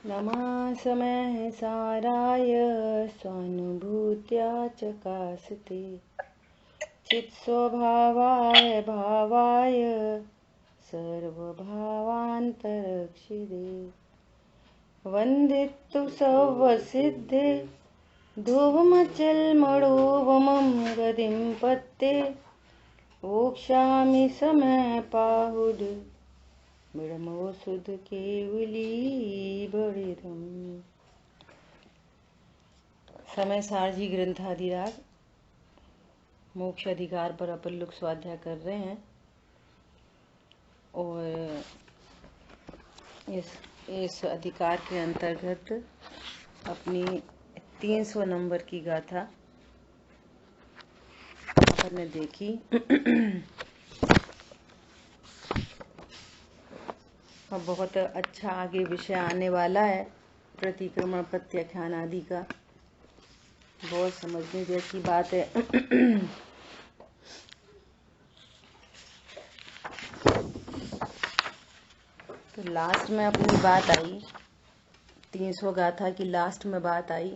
नमः समय साराय स्वानुभूत्या चकासते चित्स्वभावाय भावाय सर्वभावान्तरक्षिरे वन्दितु सर्वसिद्धे ध्रुवमचलमणोवमं गतिं पत्ते वोक्षामि समय पाहुड मृडमो सुध केवली बड़िरम। समय सारजी ग्रंथाधिराग मोक्ष अधिकार पर अपन लोग स्वाध्याय कर रहे हैं और इस अधिकार के अंतर्गत अपनी 300 नंबर की गाथा अपन ने देखी। अब बहुत अच्छा आगे विषय आने वाला है, प्रतिक्रमण प्रत्याख्यान आदि का। बहुत समझने जैसी बात है। तो लास्ट में अपनी बात आई, 300 गाथा की लास्ट में बात आई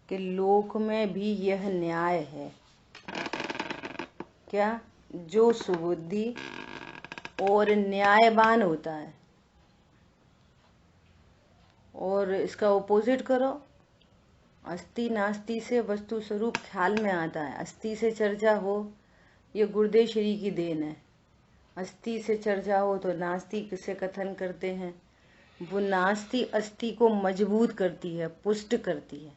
कि लोक में भी यह न्याय है क्या, जो सुबुद्धि और न्यायवान होता है और इसका ऑपोजिट करो, अस्ति नास्ति से वस्तु स्वरूप ख्याल में आता है। अस्ति से चर्चा हो, ये गुरुदेव श्री की देन है। अस्ति से चर्चा हो तो नास्ति से कथन करते हैं, वो नास्ति अस्ति को मजबूत करती है, पुष्ट करती है।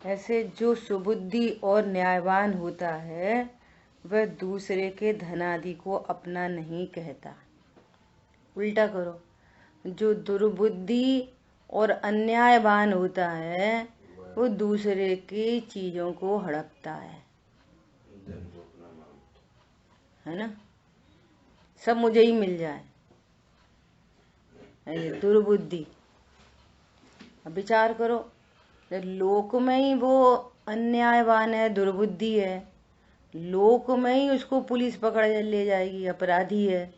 ऐसे जो सुबुद्धि और न्यायवान होता है वह दूसरे के धनादि को अपना नहीं कहता। उल्टा करो, जो दुर्बुद्धि और अन्यायवान होता है वो दूसरे की चीजों को हड़पता है ना। सब मुझे ही मिल जाए, दुर्बुद्धि। अब विचार करो, लोक में ही वो अन्यायवान है, दुर्बुद्धि है, लोक में ही उसको पुलिस पकड़ ले जाएगी, अपराधी है।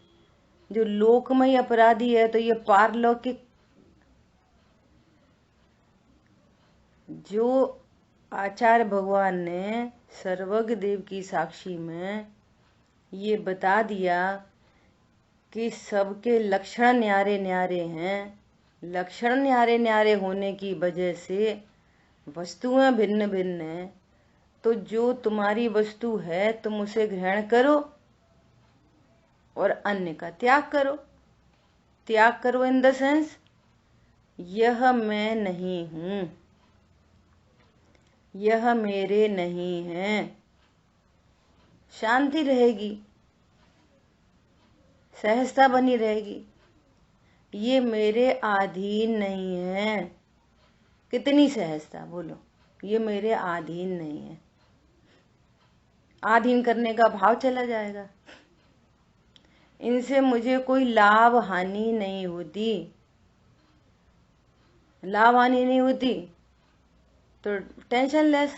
जो लोक में ही अपराधी है तो ये पारलौकिक, जो आचार्य भगवान ने सर्वज्ञ देव की साक्षी में ये बता दिया कि सबके लक्षण न्यारे न्यारे हैं। लक्षण न्यारे न्यारे होने की वजह से वस्तुएं भिन्न भिन्न हैं। तो जो तुम्हारी वस्तु है तुम उसे ग्रहण करो और अन्य का त्याग करो। त्याग करो इन द सेंस, यह मैं नहीं हूं, यह मेरे नहीं है। शांति रहेगी, सहजता बनी रहेगी। ये मेरे अधीन नहीं है। कितनी सहजता बोलो, ये मेरे अधीन नहीं है। अधीन करने का भाव चला जाएगा। इनसे मुझे कोई लाभ हानि नहीं होती। लाभ हानि नहीं होती तो टेंशन लेस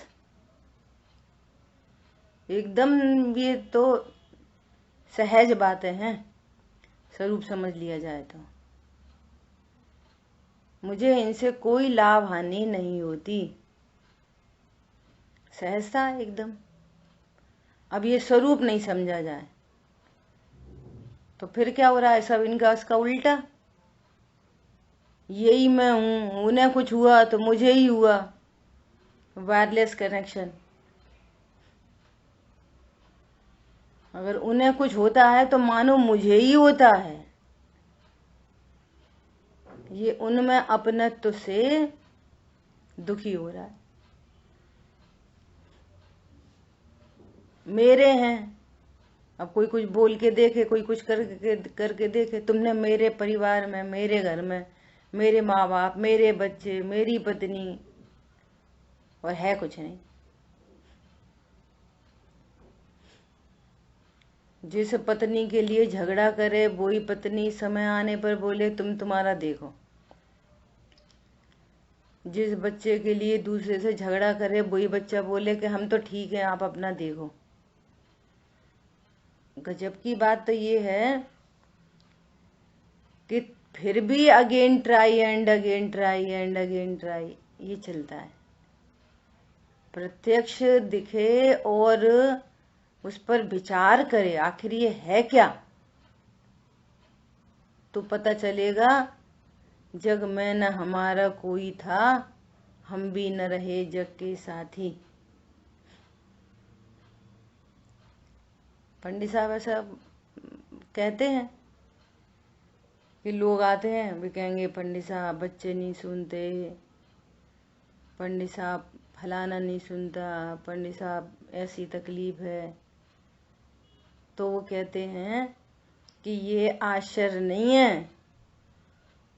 एकदम। ये तो सहज बातें हैं, स्वरूप समझ लिया जाए तो। मुझे इनसे कोई लाभ हानि नहीं होती, सहजता एकदम। अब ये स्वरूप नहीं समझा जाए तो फिर क्या हो रहा है, सब इनका इसका उल्टा। यही मैं हूं, उन्हें कुछ हुआ तो मुझे ही हुआ। Wireless connection. अगर उन्हें कुछ होता है तो मानो मुझे ही होता है। ये उनमें अपनत्व से दुखी हो रहा है। मेरे हैं, अब कोई कुछ बोल के देखे, कोई कुछ करके देखे, तुमने मेरे परिवार में, मेरे घर में, मेरे माँ बाप, मेरे बच्चे, मेरी पत्नी, और है कुछ नहीं। जिस पत्नी के लिए झगड़ा करे वही पत्नी समय आने पर बोले तुम तुम्हारा देखो। जिस बच्चे के लिए दूसरे से झगड़ा करे वही बच्चा बोले कि हम तो ठीक है, आप अपना देखो। गजब की बात तो ये है कि फिर भी again try and again try and again try, ये चलता है। प्रत्यक्ष दिखे और उस पर विचार करे आखिर ये है क्या, तो पता चलेगा जग में न हमारा कोई था, हम भी न रहे जग के साथी। पंडित साहब ऐसा कहते हैं कि लोग आते हैं, वे कहेंगे पंडित साहब बच्चे नहीं सुनते, पंडित साहब फलाना नहीं सुनता, पंडित साहब ऐसी तकलीफ है। तो वो कहते हैं कि ये आश्चर्य नहीं है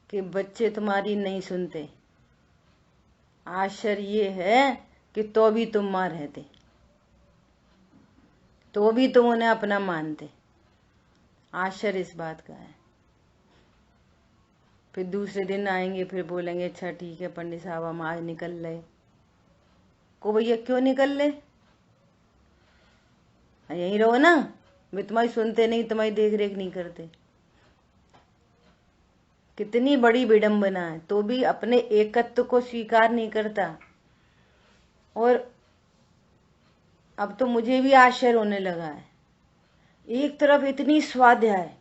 कि बच्चे तुम्हारी नहीं सुनते, आश्चर्य ये है कि तो भी तुम मां रहते, तो भी तुम उन्हें अपना मानते। आश्चर्य इस बात का है। फिर दूसरे दिन आएंगे, फिर बोलेंगे अच्छा ठीक है पंडित साहब हम आज निकल रहे। को भैया क्यों निकल रहे, यहीं रहो ना, वे तुम्हारी सुनते नहीं, तुम्हारी देख रेख नहीं करते। कितनी बड़ी विडंबना है, तो भी अपने एकत्व को स्वीकार नहीं करता। और अब तो मुझे भी आश्चर्य होने लगा है, एक तरफ इतनी स्वाध्याय,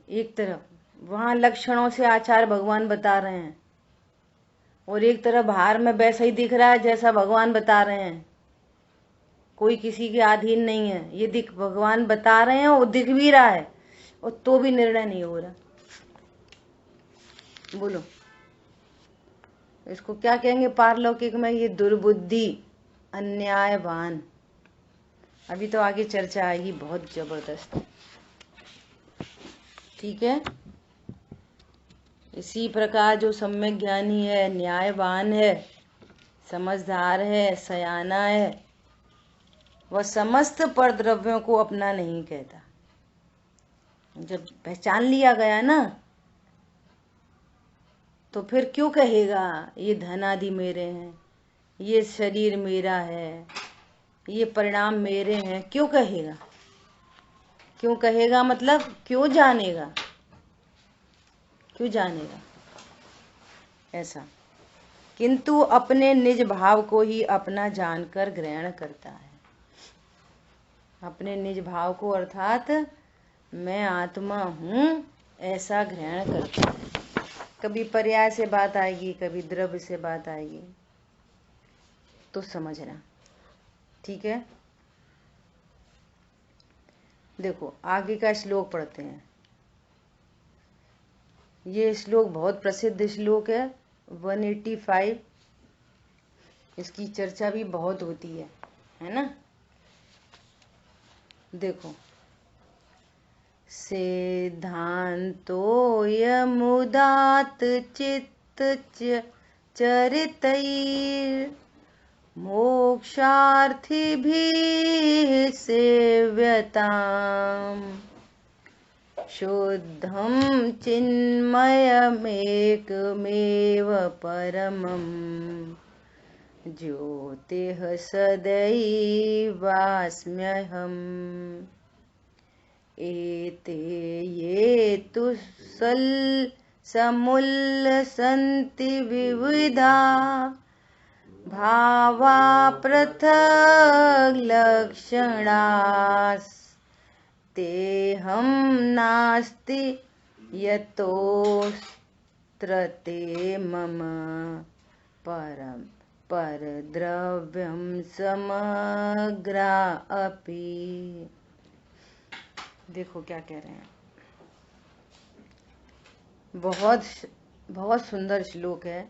एक तरफ वहां लक्षणों से आचार्य भगवान बता रहे हैं, और एक तरफ बाहर में वैसा ही दिख रहा है जैसा भगवान बता रहे हैं, कोई किसी के अधीन नहीं है। ये दिख भगवान बता रहे हैं और दिख भी रहा है, और तो भी निर्णय नहीं हो रहा। बोलो इसको क्या कहेंगे पारलौकिक में, ये दुर्बुद्धि, अन्यायवान। अभी तो आगे चर्चा आएगी बहुत जबरदस्त, ठीक है। इसी प्रकार जो सम्यक ज्ञानी है, न्यायवान है, समझदार है, सयाना है, वह समस्त परद्रव्यों को अपना नहीं कहता। जब पहचान लिया गया ना, तो फिर क्यों कहेगा ये धन आदि मेरे हैं, ये शरीर मेरा है, ये परिणाम मेरे हैं, क्यों कहेगा? क्यों कहेगा मतलब क्यों जानेगा, क्यों जानेगा ऐसा। किंतु अपने निज भाव को ही अपना जानकर ग्रहण करता है। अपने निज भाव को अर्थात मैं आत्मा हूँ ऐसा ग्रहण करता है। कभी पर्याय से बात आएगी, कभी द्रव्य से बात आएगी, तो समझना, ठीक है। देखो आगे का श्लोक पढ़ते हैं। ये श्लोक बहुत प्रसिद्ध श्लोक है, 185। इसकी चर्चा भी बहुत होती है ना। देखो, सिद्धान्तोऽयमुदात्त चित्त चरितैर् मोक्षार्थिभिः सेव्यताम् शुद्धं चिन्मयमेकमेव परमम् ज्योतिः सदैवास्म्यहम् एते ये तु समुल्लसन्ति विविधा भावा पृथक् लक्षणास्तेऽहं नास्ति यतोऽत्र ते मम परं परद्रव्यं समग्रा अपि। देखो क्या कह रहे हैं, बहुत बहुत सुंदर श्लोक है।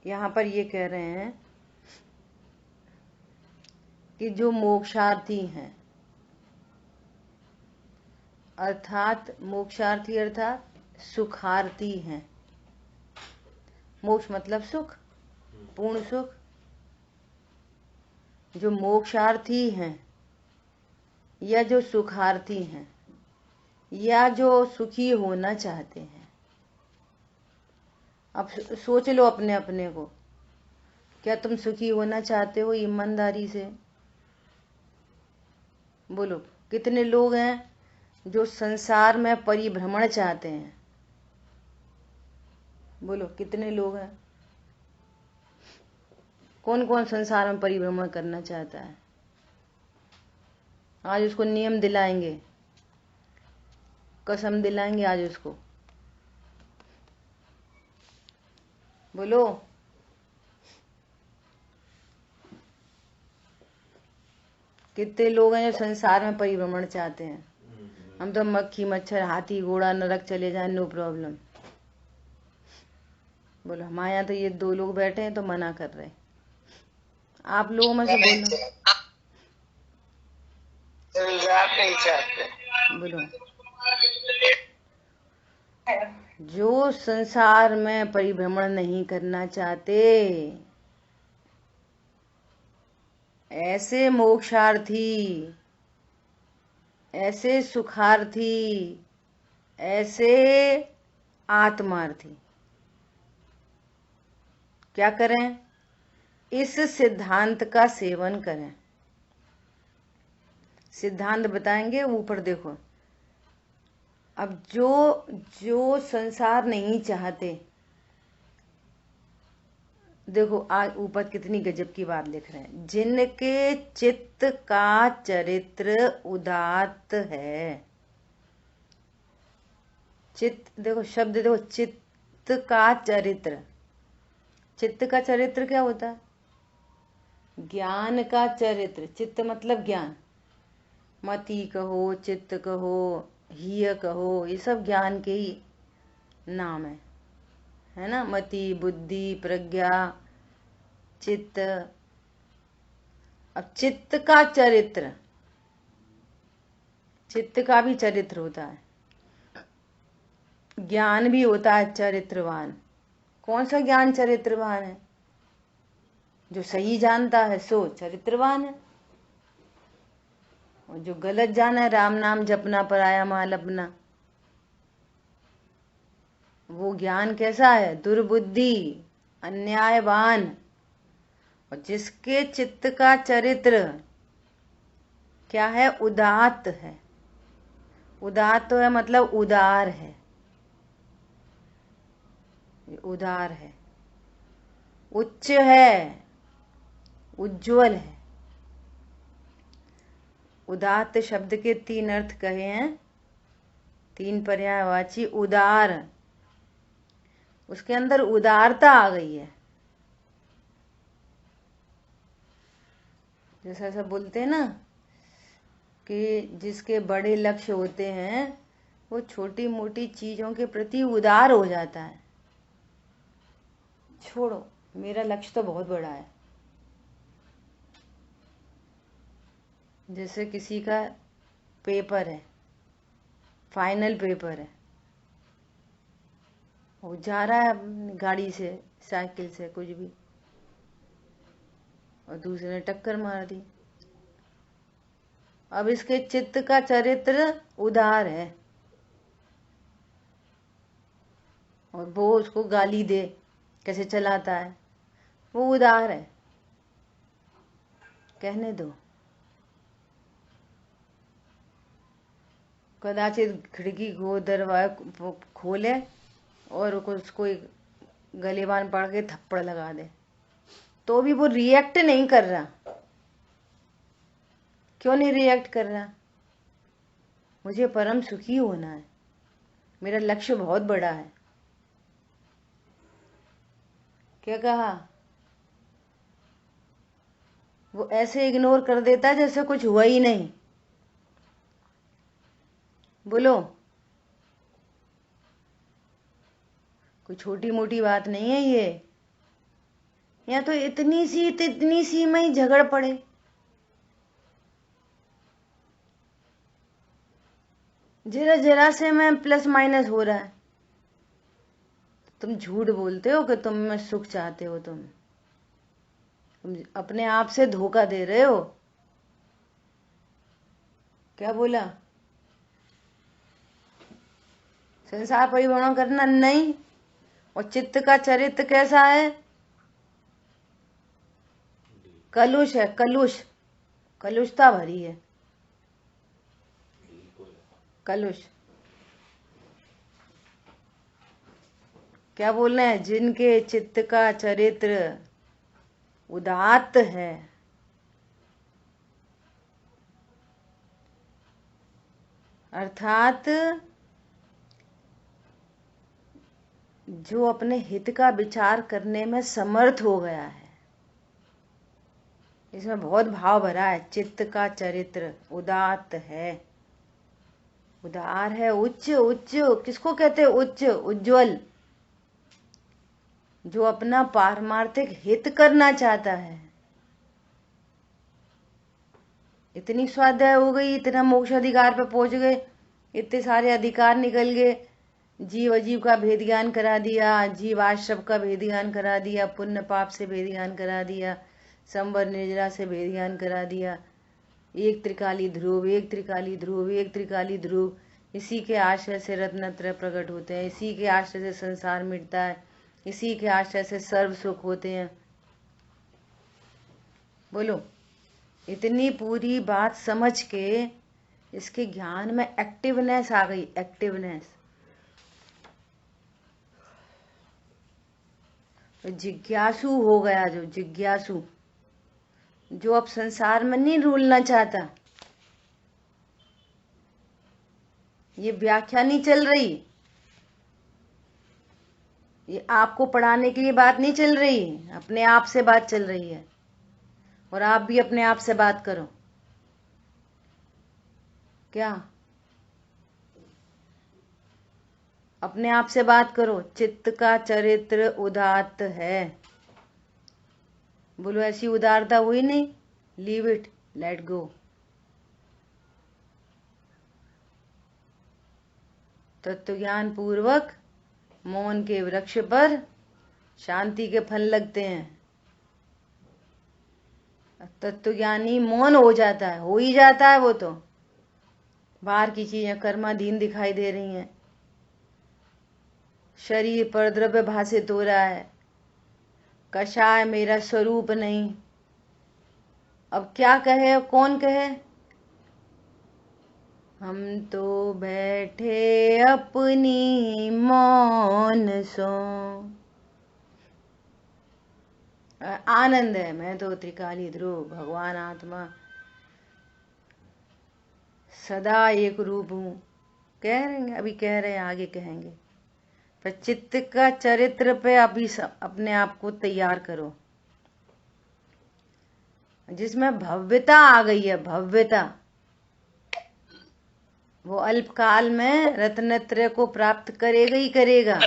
यहाँ पर ये कह रहे हैं कि जो मोक्षार्थी हैं, अर्थात मोक्षार्थी अर्थात सुखार्थी हैं। मोक्ष मतलब सुख, पूर्ण सुख। जो मोक्षार्थी हैं या जो सुखार्थी हैं या जो सुखी होना चाहते हैं, अब सोच लो अपने अपने को, क्या तुम सुखी होना चाहते हो ईमानदारी से? बोलो कितने लोग हैं जो संसार में परिभ्रमण चाहते हैं। बोलो कितने लोग हैं? कौन कौन संसार में परिभ्रमण करना चाहता है? आज उसको नियम दिलाएंगे, कसम दिलाएंगे आज उसको। बोलो कितने लोग हैं जो संसार में परिभ्रमण चाहते हैं? हम तो मक्खी मच्छर हाथी घोड़ा नरक चले जाए, नो प्रॉब्लम। बोलो हमारे यहाँ तो ये 2 लोग बैठे हैं तो मना कर रहे हैं। आप लोगों में से बोलो। नहीं चाहते। बोलो जो संसार में परिभ्रमण नहीं करना चाहते, ऐसे मोक्षार्थी, ऐसे सुखार्थी, ऐसे आत्मार्थी क्या करें? इस सिद्धांत का सेवन करें। सिद्धांत बताएंगे, ऊपर देखो। अब जो संसार नहीं चाहते, देखो आज ऊपर कितनी गजब की बात लिख रहे हैं। जिनके चित्त का चरित्र उदात्त है, चित्त देखो, शब्द देखो, चित्त का चरित्र। चित्त का चरित्र क्या होता है? ज्ञान का चरित्र। चित्त मतलब ज्ञान। मति कहो, चित्त कहो, हिय कहो, ये सब ज्ञान के ही नाम है ना? मति, बुद्धि, प्रज्ञा, चित्त। अब चित्त का चरित्र, चित्त का भी चरित्र होता है, ज्ञान भी होता है चरित्रवान। कौन सा ज्ञान चरित्रवान है? जो सही जानता है सो चरित्रवान है, और जो गलत जाना है, राम नाम जपना पराया माल अपना, वो ज्ञान कैसा है? दुर्बुद्धि, अन्यायवान। और जिसके चित्त का चरित्र क्या है? उदात्त है। उदात्त तो है मतलब उदार है, उदार है, उच्च है, उज्जवल है। उदात्त शब्द के 3 अर्थ कहे हैं, 3 पर्यायवाची। उदार, उसके अंदर उदारता आ गई है। जैसा ऐसा बोलते हैं ना कि जिसके बड़े लक्ष्य होते हैं वो छोटी मोटी चीजों के प्रति उदार हो जाता है। छोड़ो, मेरा लक्ष्य तो बहुत बड़ा है। जैसे किसी का पेपर है, फाइनल पेपर है, वो जा रहा है गाड़ी से, साइकिल से, कुछ भी, और दूसरे ने टक्कर मार दी। अब इसके चित्त का चरित्र उदार है, और वो उसको गाली दे, कैसे चलाता है, वो उदार है। कहने दो। कदाचित खिड़की को दरवाजा खोले और उसको एक गलेबान पड़ के थप्पड़ लगा दे, तो भी वो रिएक्ट नहीं कर रहा। क्यों नहीं रिएक्ट कर रहा? मुझे परम सुखी होना है, मेरा लक्ष्य बहुत बड़ा है। क्या कहा? वो ऐसे इग्नोर कर देता है जैसे कुछ हुआ ही नहीं। बोलो, कोई छोटी मोटी बात नहीं है ये। या तो इतनी सी में ही झगड़ पड़े। जरा जरा से में प्लस माइनस हो रहा है, तुम झूठ बोलते हो कि तुम में सुख चाहते हो। तुम अपने आप से धोखा दे रहे हो। क्या बोला? संसार परिभ्रमण करना नहीं। और चित्त का चरित्र कैसा है? कलुष है, कलुष, कलुषता भरी है। कलुष। क्या बोल रहे हैं? जिनके चित्त का चरित्र उदात्त है, अर्थात जो अपने हित का विचार करने में समर्थ हो गया है। इसमें बहुत भाव भरा है। चित्त का चरित्र उदात्त है, उदार है, उच्च। उच्च किसको कहते हैं? उच्च, उज्जवल। जो अपना पारमार्थिक हित करना चाहता है। इतनी स्वाध्याय हो गई, इतना मोक्ष अधिकार पे पहुंच गए, इतने सारे अधिकार निकल गए। जीव अजीव का भेद ज्ञान करा दिया, जीव आश्रम का भेद ज्ञान करा दिया, पुण्य पाप से भेद ज्ञान करा दिया, संवर निर्जरा से भेद ज्ञान करा दिया। एक त्रिकाली ध्रुव, एक त्रिकाली ध्रुव, एक त्रिकाली ध्रुव। इसी के आश्रय से रत्नत्रय प्रकट होते हैं, इसी के आश्रय से संसार मिटता है, इसी के आश्रय से सर्व सुख होते हैं। बोलो, इतनी पूरी बात समझ के इसके ज्ञान में एक्टिवनेस आ गई। एक्टिवनेस, जिज्ञासु हो गया। जो जिज्ञासु, जो अब संसार में नहीं रुलना चाहता। ये व्याख्या नहीं चल रही, ये आपको पढ़ाने के लिए बात नहीं चल रही, अपने आप से बात चल रही है। और आप भी अपने आप से बात करो। क्या? अपने आप से बात करो। चित्त का चरित्र उदात्त है। बोलो, ऐसी उदारता हुई नहीं? Leave it, let go. तत्व ज्ञान पूर्वक मौन के वृक्ष पर शांति के फल लगते हैं। तत्वज्ञानी मौन हो जाता है, हो ही जाता है। वो तो बाहर की चीजें कर्माधीन दिखाई दे रही हैं, शरीर पर द्रव्य भाषित हो रहा है, कषाय मेरा स्वरूप नहीं। अब क्या कहे, कौन कहे? हम तो बैठे अपनी मौन सो, आनंद है। मैं तो त्रिकाली ध्रुव, भगवान आत्मा, सदा एक रूप हूं। कह रहे हैं, अभी कह रहे हैं, आगे कहेंगे। पर चित्त का चरित्र पे अभी अपने आप को तैयार करो, जिसमें भव्यता आ गई है। भव्यता, वो अल्पकाल में रत्नत्रय को प्राप्त करेगा ही करेगा।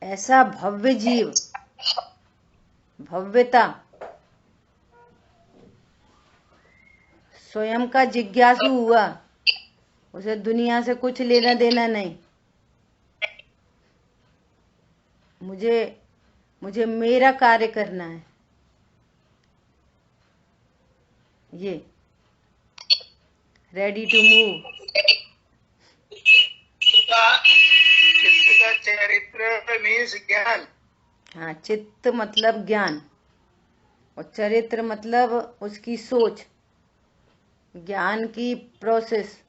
ऐसा भव्य जीव, भव्यता। स्वयं का जिज्ञासु हुआ, उसे दुनिया से कुछ लेना देना नहीं। मुझे मेरा कार्य करना है। ये रेडी टू मूव। चित्त का चरित्र मीन्स ज्ञान। हाँ, चित्त मतलब ज्ञान, और चरित्र मतलब उसकी सोच, ज्ञान की प्रोसेस।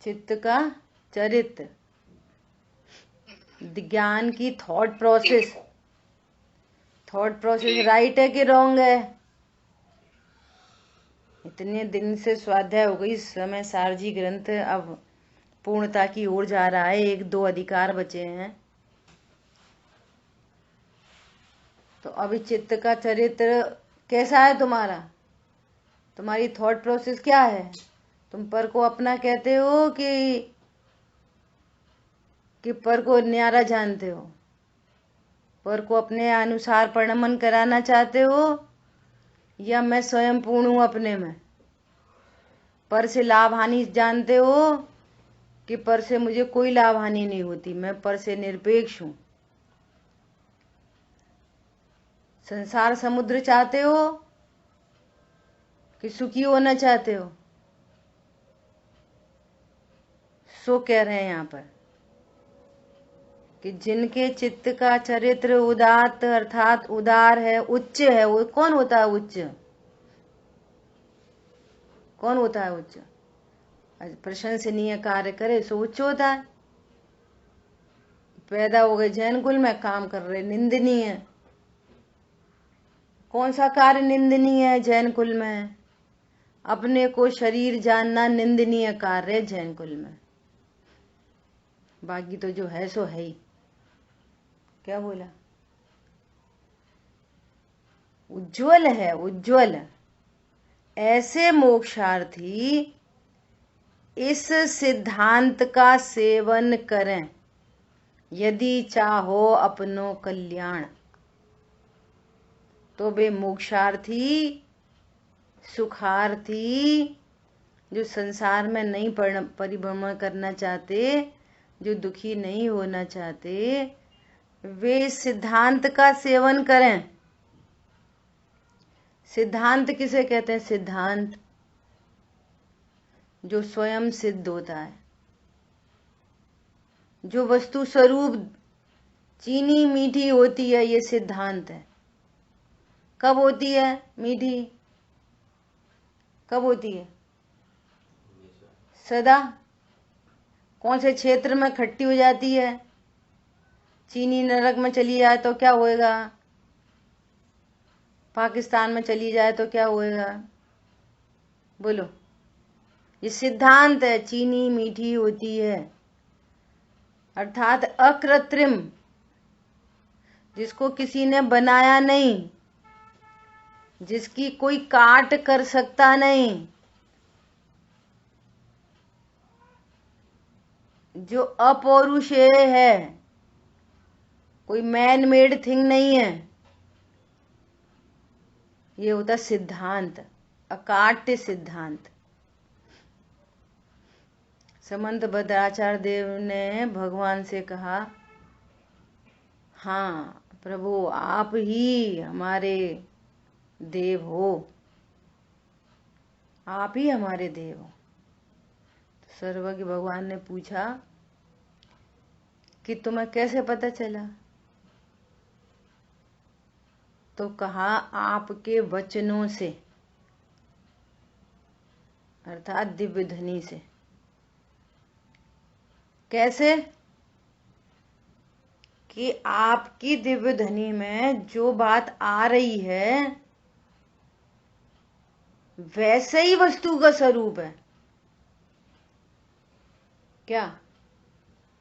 चित्त का चरित्र, ज्ञान की thought process. Thought process right है कि रॉन्ग है? इतने दिन से स्वाध्याय हो गई, इस समय सारजी ग्रंथ अब पूर्णता की ओर जा रहा है। 1-2 अधिकार बचे हैं। तो अभी चित्त का चरित्र कैसा है तुम्हारा? तुम्हारी थॉट प्रोसेस क्या है? तुम पर को अपना कहते हो कि पर को न्यारा जानते हो? पर को अपने अनुसार परिणमन कराना चाहते हो, या मैं स्वयं पूर्ण हूं अपने में? पर से लाभ हानि जानते हो कि पर से मुझे कोई लाभ हानि नहीं होती, मैं पर से निरपेक्ष हूं? संसार समुद्र चाहते हो कि सुखी होना चाहते हो? सो कह रहे हैं यहाँ पर कि जिनके चित्त का चरित्र उदात्त अर्थात उदार है, उच्च है। वो कौन होता है उच्च? कौन होता है उच्च? प्रशंसनीय कार्य करे सो उच्च होता है। पैदा हो गए जैन कुल में, काम कर रहे निंदनीय है। कौन सा कार्य निंदनीय है जैन कुल में? अपने को शरीर जानना निंदनीय कार्य है जैन कुल में। बाकी तो जो है सो है ही। क्या बोला? उज्ज्वल है, उज्ज्वल। ऐसे मोक्षार्थी इस सिद्धांत का सेवन करें यदि चाहो अपनो कल्याण। तो वे मोक्षार्थी, सुखार्थी, जो संसार में नहीं परिभ्रमण करना चाहते, जो दुखी नहीं होना चाहते, वे सिद्धांत का सेवन करें। सिद्धांत किसे कहते हैं? सिद्धांत जो स्वयं सिद्ध होता है, जो वस्तु स्वरूप चीनी मीठी होती है, ये सिद्धांत है। कब होती है मीठी? कब होती है? सदा। कौन से क्षेत्र में खट्टी हो जाती है? चीनी नरक में चली जाए तो क्या होएगा? पाकिस्तान में चली जाए तो क्या होएगा? बोलो। ये सिद्धांत है, चीनी मीठी होती है। अर्थात अकृत्रिम, जिसको किसी ने बनाया नहीं, जिसकी कोई काट कर सकता नहीं, जो अपौरुषेय है, कोई मैन मेड थिंग नहीं है, ये होता सिद्धांत, अकाट्य सिद्धांत। समंत भद्राचार्य देव ने भगवान से कहा, हाँ प्रभु आप ही हमारे देव हो, आप ही हमारे देव हो। तो सर्वज्ञ भगवान ने पूछा कि तुम्हें कैसे पता चला? तो कहा आपके वचनों से, अर्थात दिव्य ध्वनि से। कैसे? कि आपकी दिव्य ध्वनि में जो बात आ रही है वैसे ही वस्तु का स्वरूप है। क्या?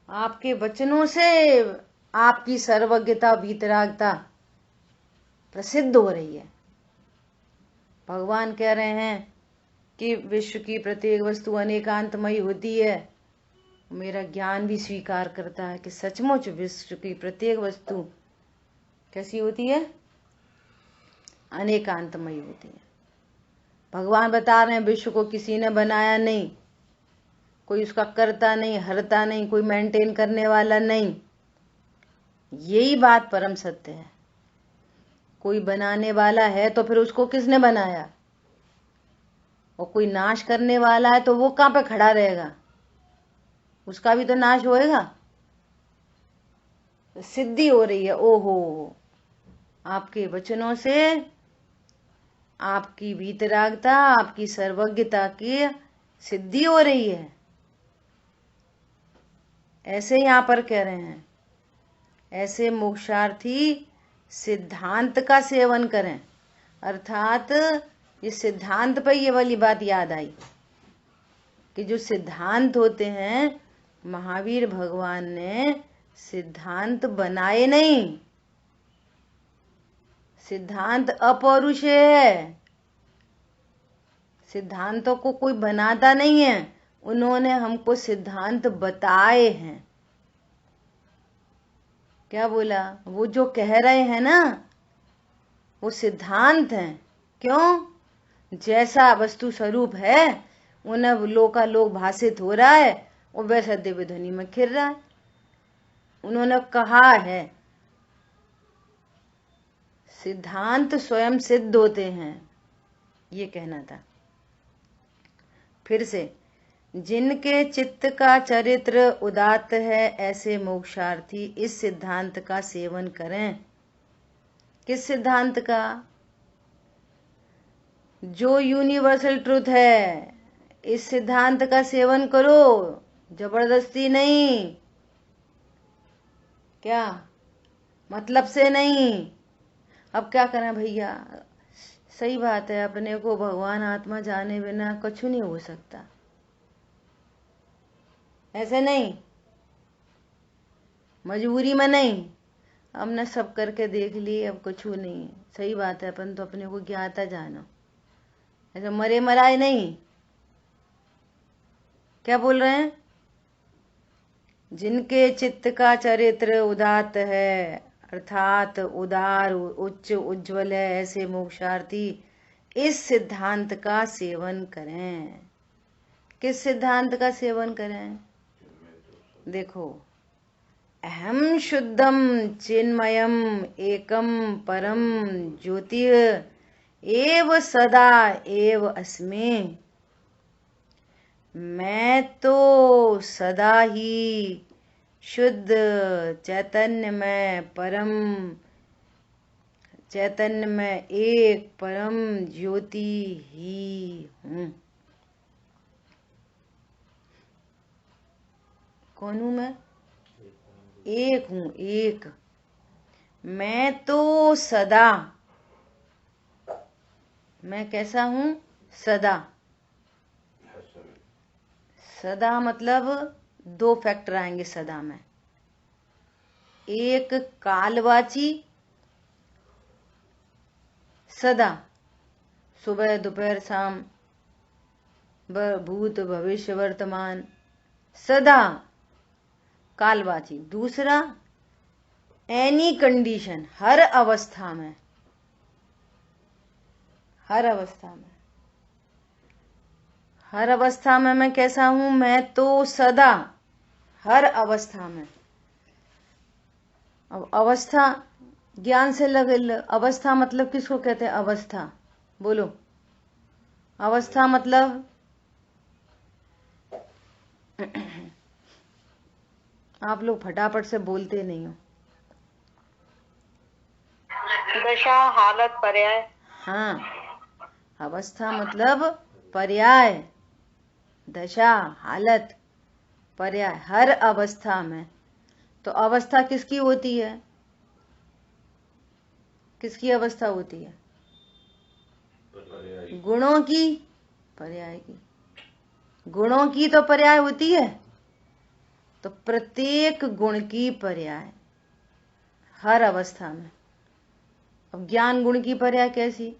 आपके वचनों से आपकी सर्वज्ञता, वीतरागता प्रसिद्ध हो रही है। भगवान कह रहे हैं कि विश्व की प्रत्येक वस्तु अनेकांतमयी होती है। मेरा ज्ञान भी स्वीकार करता है कि सचमुच विश्व की प्रत्येक वस्तु कैसी होती है? अनेकांतमयी होती है। भगवान बता रहे हैं विश्व को किसी ने बनाया नहीं, कोई उसका करता नहीं, हरता नहीं, कोई मेंटेन करने वाला नहीं। यही बात परम सत्य है। कोई बनाने वाला है तो फिर उसको किसने बनाया? और कोई नाश करने वाला है तो वो कहाँ पे खड़ा रहेगा? उसका भी तो नाश होएगा। सिद्धि हो रही है। ओहो, आपके वचनों से आपकी वीतरागता, आपकी सर्वज्ञता की सिद्धि हो रही है। ऐसे यहां पर कह रहे हैं, ऐसे मोक्षार्थी सिद्धांत का सेवन करें। अर्थात ये सिद्धांत पर ये वाली बात याद आई कि जो सिद्धांत होते हैं, महावीर भगवान ने सिद्धांत बनाए नहीं। सिद्धांत अपौरुषेय है। सिद्धांतों को कोई बनाता नहीं है, उन्होंने हमको सिद्धांत बताए हैं। क्या बोला? वो जो कह रहे हैं ना, वो सिद्धांत हैं। क्यों? जैसा वस्तु स्वरूप है उन्हें लोकालोक भाषित हो रहा है और वैसा दिव्य ध्वनि में खिर रहा है। उन्होंने कहा है सिद्धांत स्वयं सिद्ध होते हैं, ये कहना था। फिर से, जिनके चित्त का चरित्र उदात्त है ऐसे मोक्षार्थी इस सिद्धांत का सेवन करें। किस सिद्धांत का? जो यूनिवर्सल ट्रुथ है, इस सिद्धांत का सेवन करो, जबरदस्ती नहीं, क्या मतलब से नहीं। अब क्या करें भैया, सही बात है, अपने को भगवान आत्मा जाने बिना कुछ नहीं हो सकता, ऐसे नहीं, मजबूरी में नहीं। हमने सब करके देख लिए, अब कुछ नहीं है, सही बात है, अपन तो अपने को ज्ञाता जानो, ऐसे मरे मराए नहीं। क्या बोल रहे हैं? जिनके चित्त का चरित्र उदात्त है, अर्थात उदार, उच्च, उज्ज्वल है, ऐसे मोक्षार्थी इस सिद्धांत का सेवन करें। किस सिद्धांत का सेवन करें? देखो, अहम शुद्धम चिन्मयम एकम परम ज्योति एव सदा एव अस्मि। मैं तो सदा ही शुद्ध चैतन्य में, परम चैतन्य में एक परम ज्योति ही हूँ। कौन हूँ मैं? एक हूँ, एक। मैं तो सदा, मैं कैसा हूँ? सदा। सदा मतलब दो फैक्टर आएंगे सदा में, एक कालवाची सदा, सुबह दोपहर शाम, भूत भविष्य वर्तमान, सदा कालवाची। दूसरा एनी कंडीशन, हर अवस्था में, हर अवस्था में, हर अवस्था में मैं कैसा हूं? मैं तो सदा, हर अवस्था में। अब अवस्था ज्ञान से लगे, अवस्था मतलब किसको कहते हैं? अवस्था बोलो, अवस्था मतलब आप लोग फटाफट से बोलते नहीं हो। दशा, हालत, पर्याय। हाँ, अवस्था मतलब पर्याय, दशा, हालत, पर्याय, हर अवस्था में। तो अवस्था किसकी होती है? किसकी अवस्था होती है? गुणों की, पर्याय की। गुणों की तो पर्याय होती है, तो प्रत्येक गुण की पर्याय हर अवस्था में। अब ज्ञान गुण की पर्याय कैसी?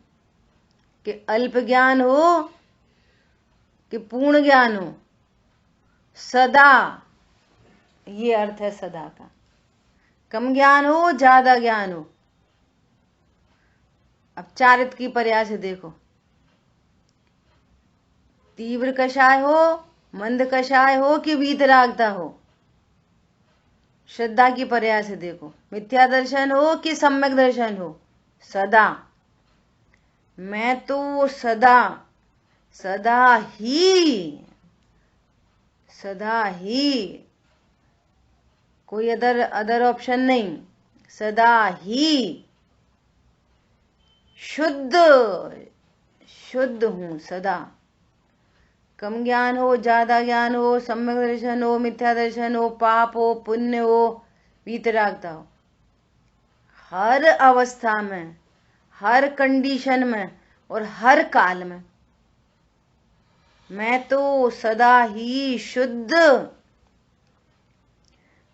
कि अल्प ज्ञान हो कि पूर्ण ज्ञान हो, सदा, ये अर्थ है सदा का। कम ज्ञान हो, ज्यादा ज्ञान हो। अब चारित्र की पर्याय से देखो, तीव्र कषाय हो, मंद कषाय हो कि वीतरागता हो। श्रद्धा की पर्याय से देखो, मिथ्या दर्शन हो कि सम्यक दर्शन हो, सदा। मैं तो सदा, सदा ही, सदा ही, कोई अदर ऑप्शन नहीं, सदा ही शुद्ध, शुद्ध हूं सदा। कम ज्ञान हो, ज्यादा ज्ञान हो, सम्यक दर्शन हो, मिथ्या दर्शन हो, पाप हो, पुण्य हो, वीतरागता हो, हर अवस्था में, हर कंडीशन में और हर काल में मैं तो सदा ही शुद्ध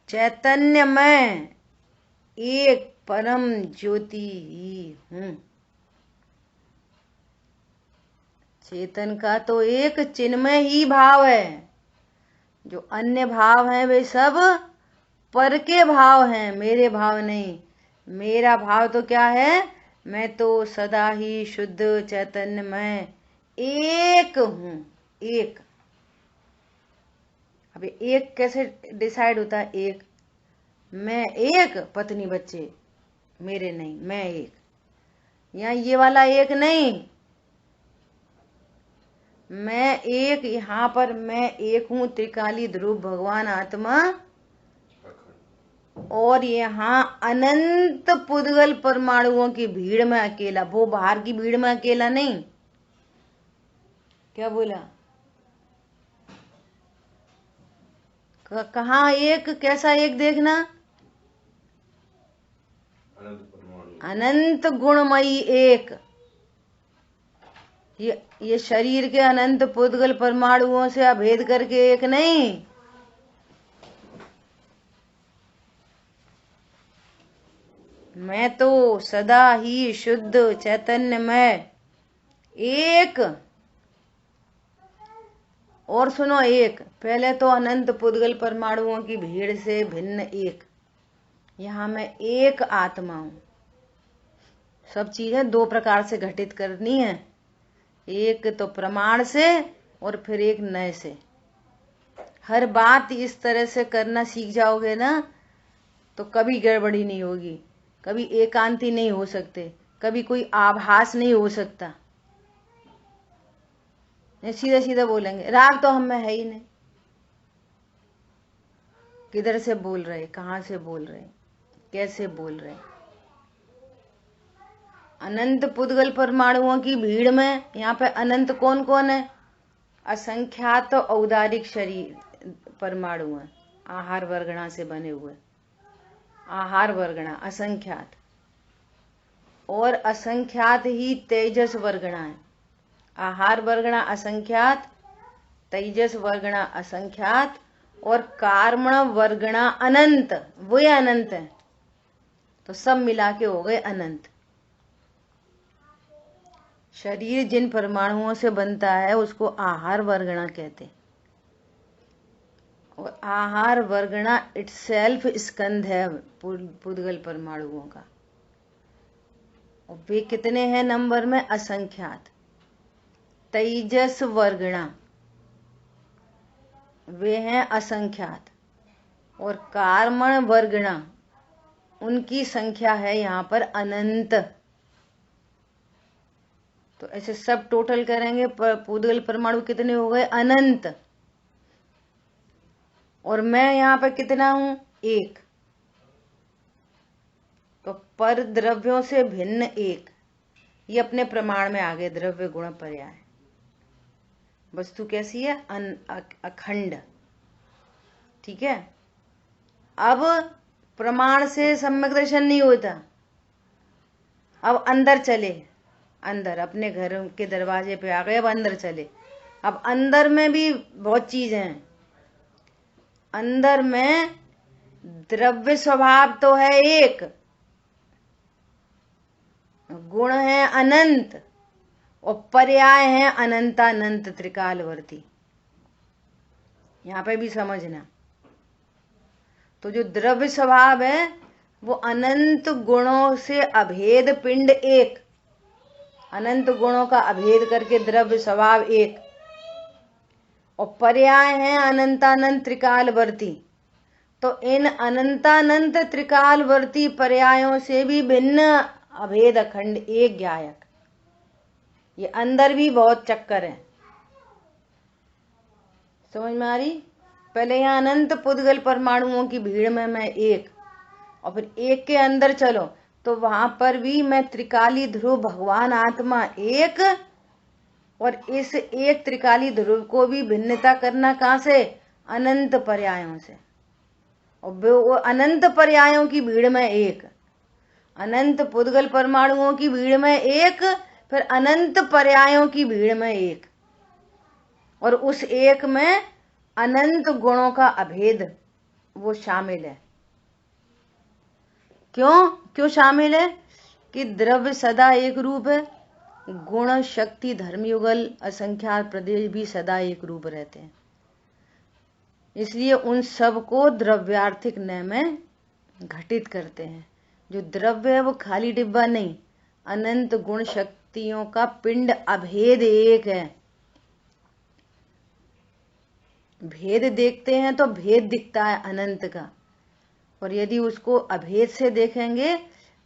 चैतन्य में एक परम ज्योति ही हूं। चेतन का तो एक चिन्मय ही भाव है, जो अन्य भाव हैं वे सब पर के भाव हैं, मेरे भाव नहीं। मेरा भाव तो क्या है? मैं तो सदा ही शुद्ध चैतन्य में एक हूं, एक। अब एक कैसे डिसाइड होता है? एक, मैं एक, पत्नी बच्चे मेरे नहीं, मैं एक। यहाँ ये वाला एक नहीं, मैं एक, यहाँ पर मैं एक हूं, त्रिकाली ध्रुव भगवान आत्मा, और यहाँ अनंत पुद्गल परमाणुओं की भीड़ में अकेला, वो बाहर की भीड़ में अकेला नहीं, क्या बोला? कहाँ एक? कैसा एक देखना? अनंत गुणमयी एक। ये शरीर के अनंत पुद्गल परमाणुओं से अभेद करके एक नहीं। मैं तो सदा ही शुद्ध चैतन्य में एक। और सुनो, एक पहले तो अनंत पुद्गल परमाणुओं की भीड़ से भिन्न एक। यहां मैं एक आत्मा हूं। सब चीजें दो प्रकार से घटित करनी है, एक तो प्रमाण से और फिर एक नए से। हर बात इस तरह से करना सीख जाओगे ना तो कभी गड़बड़ी नहीं होगी, कभी एकांती नहीं हो सकते, कभी कोई आभास नहीं हो सकता। सीधे सीधे बोलेंगे राग तो हम में है ही नहीं। किधर से बोल रहे, कहां से बोल रहे, कैसे बोल रहे? अनंत पुद्गल परमाणुओं की भीड़ में यहाँ पे अनंत कौन कौन है? असंख्यात तो औदारिक शरीर परमाणु है, आहार वर्गणा से बने हुए। आहार वर्गणा असंख्यात, और असंख्यात ही तेजस वर्गणा है। आहार वर्गणा असंख्यात, तेजस वर्गणा असंख्यात, और कार्मण वर्गणा अनंत, वो अनंत है। तो सब मिला के हो गए अनंत। शरीर जिन परमाणुओं से बनता है उसको आहार वर्गणा कहते। और आहार वर्गणा इटसेल्फ स्कंध है पुद्गल परमाणुओं का। और वे कितने हैं नंबर में? असंख्यात। तेजस वर्गणा वे हैं असंख्यात, और कार्मण वर्गणा उनकी संख्या है यहाँ पर अनंत। तो ऐसे सब टोटल करेंगे पुद्गल परमाणु कितने हो गए? अनंत। और मैं यहाँ पे कितना हूं? एक। तो पर द्रव्यों से भिन्न एक, ये अपने प्रमाण में आ गए। द्रव्य गुण पर्याय। वस्तु कैसी है? अखंड। ठीक है। अब प्रमाण से सम्यक दर्शन नहीं होता। अब अंदर चले, अंदर अपने घर के दरवाजे पे आ गए, अब अंदर चले। अब अंदर में भी बहुत चीजें हैं। अंदर में द्रव्य स्वभाव तो है एक, गुण है अनंत, और पर्याय है अनंतानंत त्रिकालवर्ती। यहां पे भी समझना। तो जो द्रव्य स्वभाव है वो अनंत गुणों से अभेद पिंड एक, अनंत गुणों का अभेद करके द्रव्य स्वभाव एक, और पर्याय है अनंतानंत त्रिकालवर्ती। तो इन अनंतानंत त्रिकालवर्ती पर्यायों से भी भिन्न अभेद अखंड एक ज्ञायक। ये अंदर भी बहुत चक्कर है। समझ में आ रही? पहले यहाँ अनंत पुद्गल परमाणुओं की भीड़ में मैं एक, और फिर एक के अंदर चलो तो वहां पर भी मैं त्रिकाली ध्रुव भगवान आत्मा एक, और इस एक त्रिकाली ध्रुव को भी भिन्नता करना कहां से? अनंत पर्यायों से। और वो अनंत पर्यायों की भीड़ में एक, अनंत पुद्गल परमाणुओं की भीड़ में एक, फिर अनंत पर्यायों की भीड़ में एक, और उस एक में अनंत गुणों का अभेद वो शामिल है। क्यों शामिल है? कि द्रव्य सदा एक रूप है, गुण शक्ति धर्मयुगल असंख्यात प्रदेश भी सदा एक रूप रहते हैं। इसलिए उन सब को द्रव्यार्थिक नय में घटित करते हैं। जो द्रव्य है वो खाली डिब्बा नहीं, अनंत गुण शक्तियों का पिंड अभेद एक है। भेद देखते हैं तो भेद दिखता है अनंत का, और यदि उसको अभेद से देखेंगे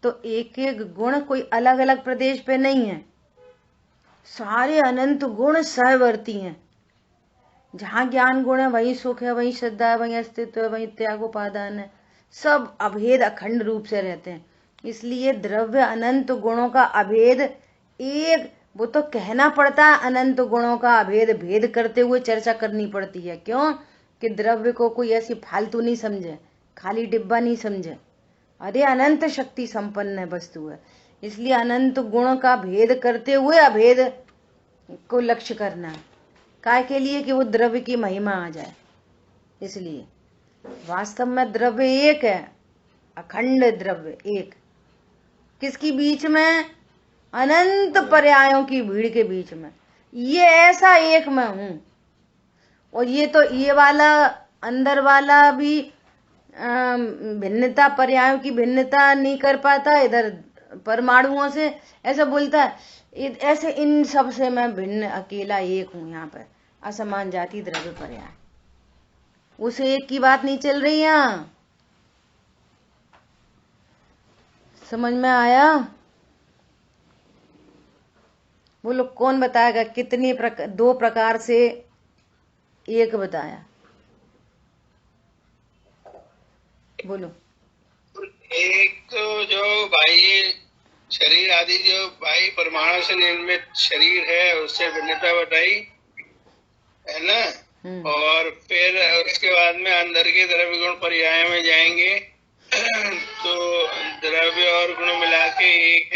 तो एक एक गुण कोई अलग अलग प्रदेश पे नहीं है, सारे अनंत गुण सहवर्ती हैं। जहां ज्ञान गुण है वही सुख है, वही श्रद्धा है, वही अस्तित्व है, वही त्यागोपादान है। सब अभेद अखंड रूप से रहते हैं। इसलिए द्रव्य अनंत गुणों का अभेद एक वो तो कहना पड़ता है, अनंत गुणों का अभेद भेद करते हुए चर्चा करनी पड़ती है। क्यों? कि द्रव्य को कोई ऐसी फालतू नहीं समझे, खाली डिब्बा नहीं समझे। अरे अनंत शक्ति संपन्न है वस्तु है, इसलिए अनंत गुण का भेद करते हुए अभेद को लक्ष्य करना है। काय के लिए? कि वो द्रव्य की महिमा आ जाए। इसलिए वास्तव में द्रव्य एक है, अखंड द्रव्य एक। किसकी बीच में? अनंत पर्यायों की भीड़ के बीच में। ये ऐसा एक मैं हूं। और ये तो ये वाला अंदर वाला भी भिन्नता, पर्यायों की भिन्नता नहीं कर पाता इधर परमाणुओं से, ऐसा बोलता है। ऐसे इन सब से मैं भिन्न अकेला एक हूं। यहाँ पर असमान जाति द्रव्य पर्याय, उस एक की बात नहीं चल रही यहाँ। समझ में आया? बोलो कौन बताएगा कितने दो प्रकार से एक बताया? बोलो। एक तो जो बाह्य शरीर आदि, जो बाह्य परमाणु से निर्मित शरीर है, उससे भिन्नता बताई है ना। और फिर उसके बाद में अंदर के द्रव्य गुण पर्याय में जाएंगे तो द्रव्य और गुण मिला के एक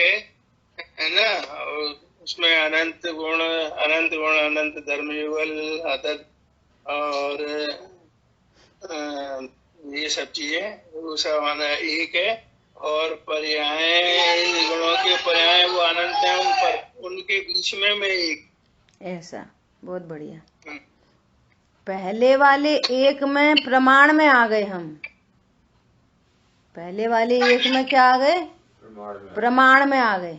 है ना। और उसमें अनंत गुण, अनंत धर्म युगल अदत और ये सब चीजें वो सब माना एक है। और पर्याय, गुणों के पर्याय वो अनंत है, उन पर उनके बीच में मैं एक। ऐसा बहुत बढ़िया। पहले वाले एक में प्रमाण में आ गए हम। पहले वाले एक में क्या आ गए? प्रमाण में आ गए।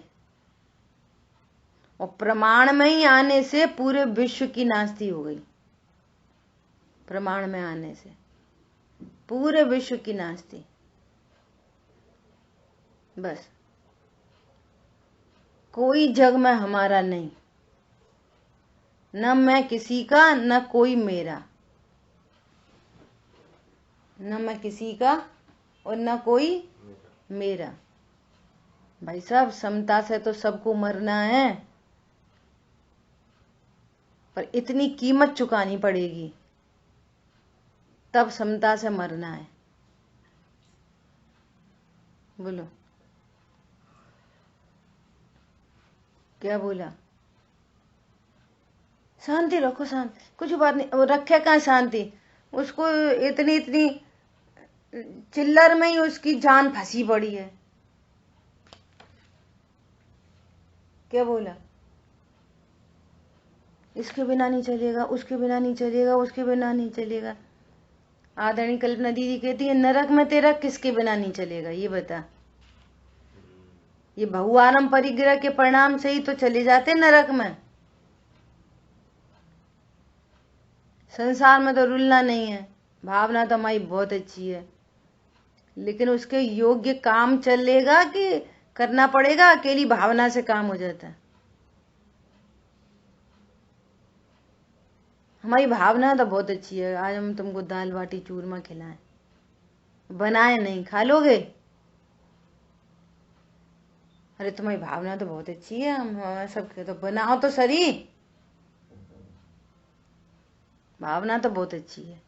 और प्रमाण में ही आने से पूरे विश्व की नास्ती हो गई। प्रमाण में आने से पूरे विश्व की नास्ती। बस कोई जग में हमारा नहीं, न मैं किसी का, न कोई मेरा। न मैं किसी का और न कोई मेरा। भाई साहब समता से तो सबको मरना है, पर इतनी कीमत चुकानी पड़ेगी, तब समता से मरना है। बोलो क्या बोला? शांति रखो, शांति, कुछ बात नहीं। वो रखे कहाँ शांति? उसको इतनी इतनी चिल्लर में ही उसकी जान फंसी पड़ी है। क्या बोला? इसके बिना नहीं चलेगा, उसके बिना नहीं चलेगा, उसके बिना नहीं चलेगा। आदरणीय कल्पना दीदी कहती है नरक में तेरा किसके बिना नहीं चलेगा? ये बता। ये बहुआरम परिग्रह के परिणाम से ही तो चले जाते नरक में। संसार में तो रुलना नहीं है। भावना तो हमारी बहुत अच्छी है, लेकिन उसके योग्य काम चलेगा कि करना पड़ेगा? अकेली भावना से काम हो जाता है। हमारी भावना तो बहुत अच्छी है। आज हम तुमको दाल बाटी चूरमा खिलाएं, बनाए नहीं, खा लोगे? अरे तुम्हारी भावना तो बहुत अच्छी है, हम सब तो बनाओ तो सही। भावना तो बहुत अच्छी है।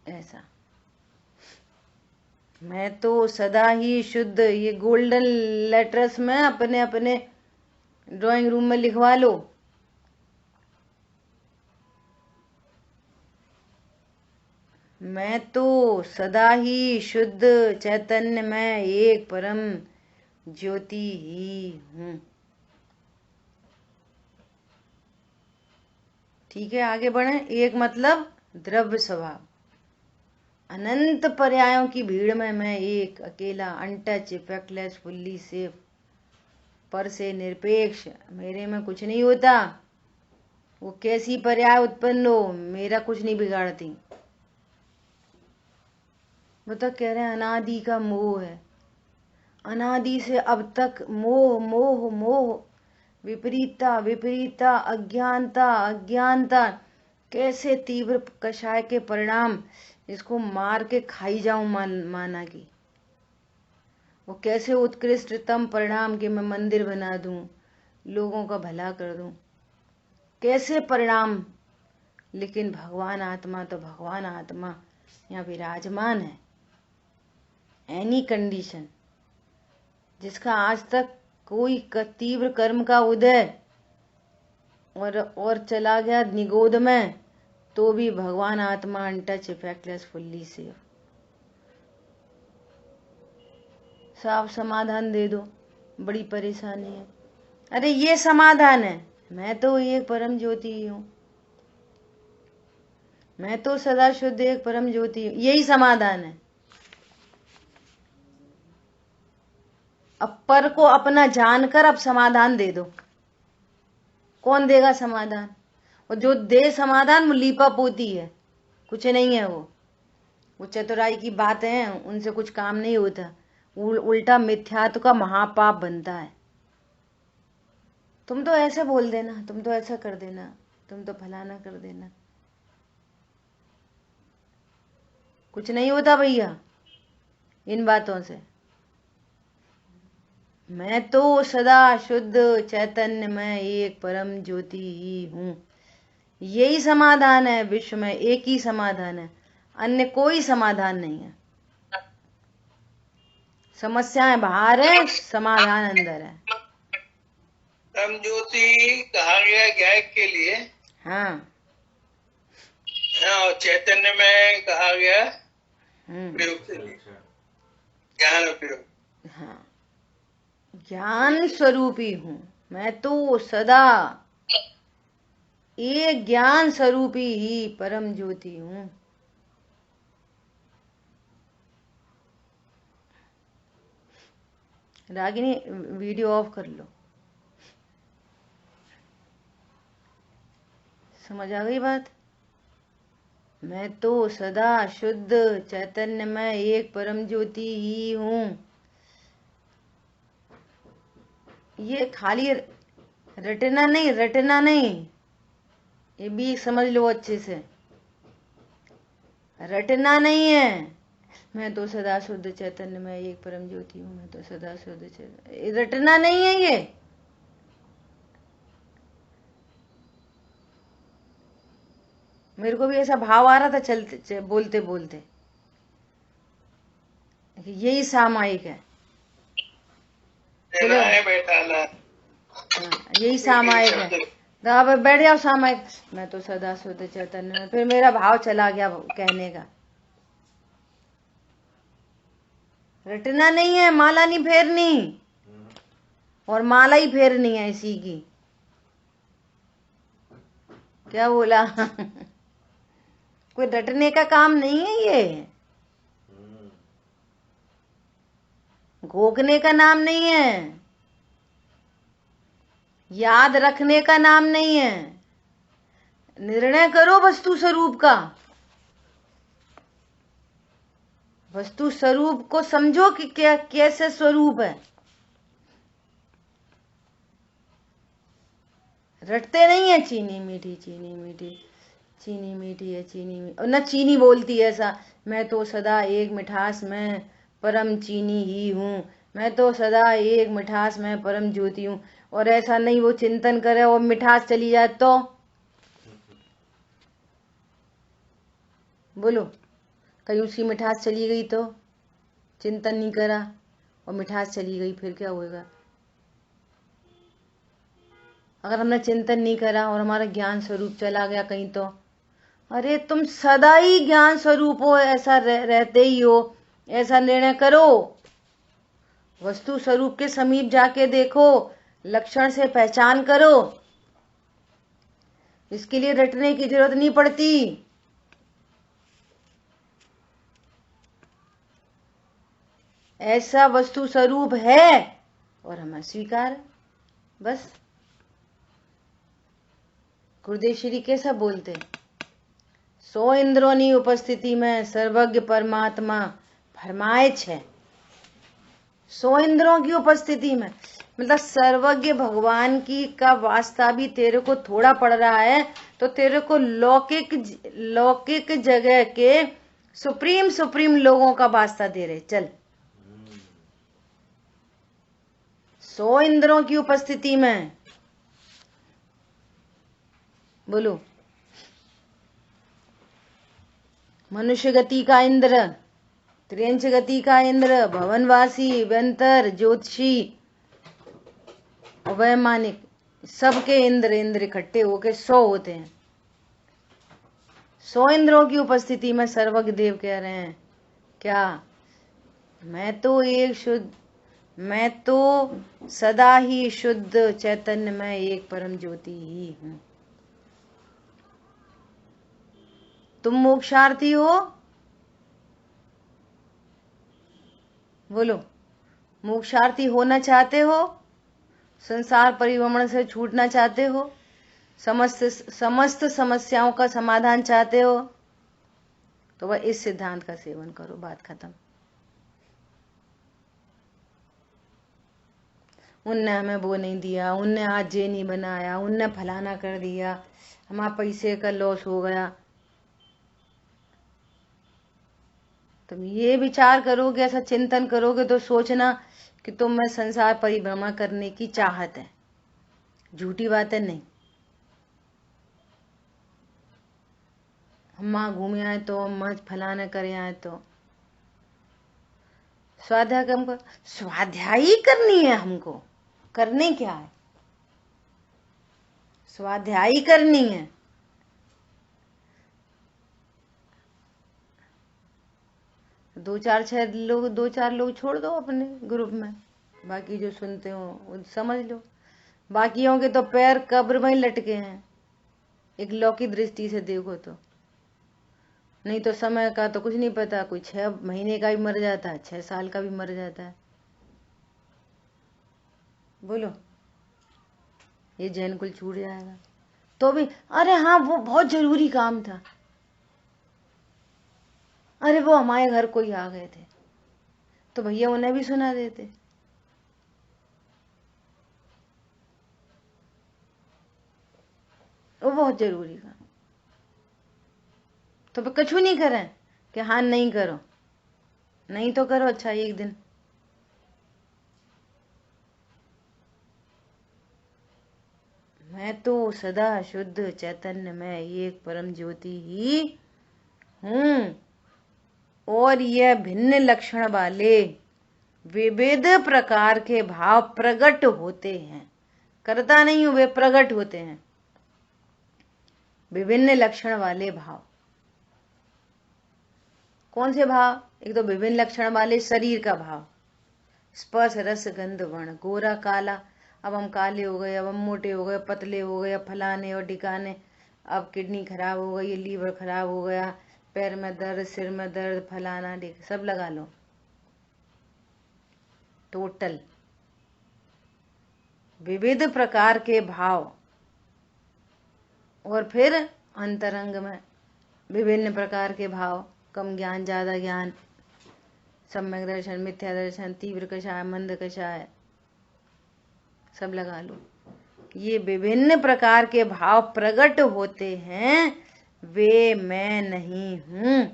ऐसा मैं तो सदा ही शुद्ध, ये गोल्डन लेटर्स में अपने अपने ड्राइंग रूम में लिखवा लो। मैं तो सदा ही शुद्ध चैतन्य में एक परम ज्योति ही हूं। ठीक है, आगे बढ़े। एक मतलब द्रव्य स्वभाव, अनंत पर्यायों की भीड़ में मैं एक अकेला, अनटच, इफेक्टलेस, फुल्ली सेफ, पर से निरपेक्ष। मेरे में कुछ नहीं होता। वो कैसी पर्याय उत्पन्न हो, मेरा कुछ नहीं बिगाड़ती। वो तो कह रहे हैं अनादि का मोह है। अनादि से अब तक मोह मोह मोह, विपरीतता विपरीतता, अज्ञानता अज्ञानता, कैसे तीव्र कषाय के परिणाम, इसको मार के खाई जाऊं माना की। वो कैसे उत्कृष्टतम परिणाम के मैं मंदिर बना दूं, लोगों का भला कर दूं, कैसे परिणाम। लेकिन भगवान आत्मा तो भगवान आत्मा यहाँ विराजमान है, एनी कंडीशन, जिसका आज तक कोई तीव्र कर्म का उदय और चला गया निगोद में, तो भी भगवान आत्मा अनटच, इफेक्टलेस, फुल्ली सेफ। साफ समाधान दे दो, बड़ी परेशानी है। अरे ये समाधान है, मैं तो एक परम ज्योति ही हूँ, मैं तो सदा शुद्ध एक परम ज्योति हूँ, यही समाधान है। अब पर को अपना जानकर अब समाधान दे दो। कौन देगा समाधान? और जो दे समाधान वो लीपा पोती है, कुछ नहीं है। वो चतुराई की बातें हैं, उनसे कुछ काम नहीं होता, उल्टा मिथ्यात्व का महापाप बनता है। तुम तो ऐसे बोल देना, तुम तो ऐसा कर देना, तुम तो फलाना कर देना, कुछ नहीं होता भैया इन बातों से। मैं तो सदा शुद्ध चैतन्य में एक परम ज्योति ही हूँ, यही समाधान है विश्व में, एक ही समाधान है, अन्य कोई समाधान नहीं है। समस्याएं बाहर है, समाधान अंदर है। परम ज्योति कहा गया ज्ञान के लिए, हाँ, और चैतन्य में कहा गया प्रयोग के लिए, ज्ञान उपयोग। हाँ, ज्ञान स्वरूपी हूँ मैं तो सदा, एक ज्ञान स्वरूपी ही परम ज्योति हूँ। रागिनी वीडियो ऑफ कर लो। समझ आ गई बात? मैं तो सदा शुद्ध चैतन्य में एक परम ज्योति ही हूँ। ये खाली रटना नहीं, ये भी समझ लो अच्छे से, रटना नहीं है। मैं तो सदा शुद्ध चैतन्य में एक परम ज्योति हूँ, मैं तो सदा शुद्ध चैतन्य, रटना नहीं है ये। मेरे को भी ऐसा भाव आ रहा था चलते बोलते बोलते, यही सामायिक है, यही सामायिक है। अब बैठ जाओ सामायिक, मैं तो सदा शुद्ध चैतन्य में, फिर मेरा भाव चला गया कहने का। रटना नहीं है, माला नहीं फेरनी, और माला ही फेरनी है इसी की। क्या बोला? कोई रटने का काम नहीं है ये, घोकने का नाम नहीं है, याद रखने का नाम नहीं है। निर्णय करो वस्तु स्वरूप का, वस्तु स्वरूप को समझो कि क्या कैसे स्वरूप है। रटते नहीं है, चीनी मीठी चीनी मीठी, चीनी मीठी है चीनी मीठी, और न चीनी बोलती है ऐसा, मैं तो सदा एक मिठास में परम चीनी ही हूँ, मैं तो सदा एक मिठास में परम ज्योति हूँ। और ऐसा नहीं वो चिंतन करे और मिठास चली जाए तो बोलो, कहीं उसकी मिठास चली गई तो, चिंतन नहीं करा और मिठास चली गई, फिर क्या होएगा? अगर हमने चिंतन नहीं करा और हमारा ज्ञान स्वरूप चला गया कहीं तो, अरे तुम सदा ही ज्ञान स्वरूप हो, ऐसा रहते ही हो, ऐसा निर्णय करो। वस्तु स्वरूप के समीप जाके देखो, लक्षण से पहचान करो, इसके लिए रटने की जरूरत नहीं पड़ती। ऐसा वस्तु स्वरूप है और हमें स्वीकार है, बस। गुरुदेव श्री कैसा बोलते, 100 इंद्रोनी उपस्थिति में सर्वज्ञ परमात्मा फरमाए छे। 100 इंद्रों की उपस्थिति में, मतलब सर्वज्ञ भगवान की का वास्ता भी तेरे को थोड़ा पड़ रहा है, तो तेरे को लौकिक जगह के सुप्रीम लोगों का वास्ता दे रहे। चल, 100 इंद्रों की उपस्थिति में। बोलो, मनुष्य गति का इंद्र, त्रियंच गति का इंद्र, भवनवासी, व्यंतर, ज्योतिषी, वैमानिक, सबके इंद्र इकट्ठे होके 100 होते हैं। 100 इंद्रों की उपस्थिति में सर्वज्ञ देव कह रहे हैं क्या, मैं तो सदा ही शुद्ध चैतन्य में एक परम ज्योति ही हूं। तुम मोक्षार्थी हो? बोलो, मोक्षार्थी होना चाहते हो? संसार परिभ्रमण से छूटना चाहते हो? समस्त समस्याओं का समाधान चाहते हो? तो वह इस सिद्धांत का सेवन करो, बात खत्म। उनने हमें वो नहीं दिया, उनने आज ये नहीं बनाया, उनने फलाना कर दिया, हमारा पैसे का लॉस हो गया। तुम ये विचार करोगे, ऐसा चिंतन करोगे तो सोचना कि तुम में संसार परिभ्रमण करने की चाहत है। झूठी बात है नहीं। हम वहां घूमे आए तो, हम फलाना करे आए तो। स्वाध्याय ही करनी है हमको। करने क्या है? स्वाध्याय करनी है। दो चार लोग छोड़ दो अपने ग्रुप में, बाकी जो सुनते हो वो समझ लो। बाकियों के तो पैर कब्र में लटके हैं, एक लौकिक दृष्टि से देखो तो। नहीं तो समय का तो कुछ नहीं पता, कोई 6 महीने का भी मर जाता है, 6 साल का भी मर जाता है। बोलो, ये जैन कुल छूट जाएगा तो भी अरे हाँ वो बहुत जरूरी काम था, अरे वो हमारे घर कोई आ गए थे तो भैया उन्हें भी सुना देते। वो बहुत जरूरी काम तो फिर कछु नहीं करें कि हाँ नहीं करो, नहीं तो करो। अच्छा, एक दिन मैं तो सदा शुद्ध चैतन्य में एक परम ज्योति ही हूं, और यह भिन्न लक्षण वाले विविध प्रकार के भाव प्रकट होते हैं। करता नहीं हूं, वे प्रकट होते हैं। विभिन्न लक्षण वाले भाव कौन से भाव? एक तो विभिन्न लक्षण वाले शरीर का भाव, स्पर्श रस गंध वर्ण, गोरा काला, अब हम काले हो गए, अब हम मोटे हो गए, पतले हो गए, फलाने और ठिकाने, अब किडनी खराब हो गई, लीवर खराब हो गया, पैर में दर्द, सिर में दर्द, फलाना सब लगा लो। टोटल विविध प्रकार के भाव, और फिर अंतरंग में विभिन्न प्रकार के भाव, कम ज्ञान ज्यादा ज्ञान, सम्यक दर्शन, मिथ्या दर्शन, तीव्र कषाय, मंद कषाय, सब लगा लो। ये विभिन्न प्रकार के भाव प्रकट होते हैं, वे मैं नहीं हूं,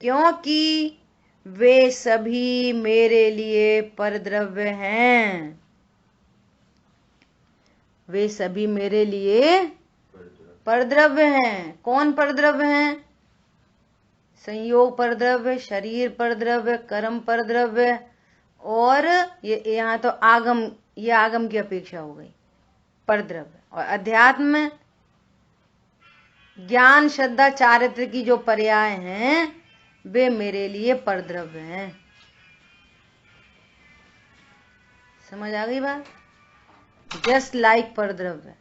क्योंकि वे सभी मेरे लिए परद्रव्य हैं। वे सभी मेरे लिए परद्रव्य हैं। कौन परद्रव्य हैं? संयोग परद्रव्य, शरीर परद्रव्य, कर्म परद्रव्य, और ये यहाँ तो आगम, ये आगम की अपेक्षा हो गई, परद्रव्य। और अध्यात्म में ज्ञान श्रद्धा चारित्र की जो पर्याय हैं वे मेरे लिए परद्रव्य हैं। समझ आ गई बात? जस्ट लाइक परद्रव्य।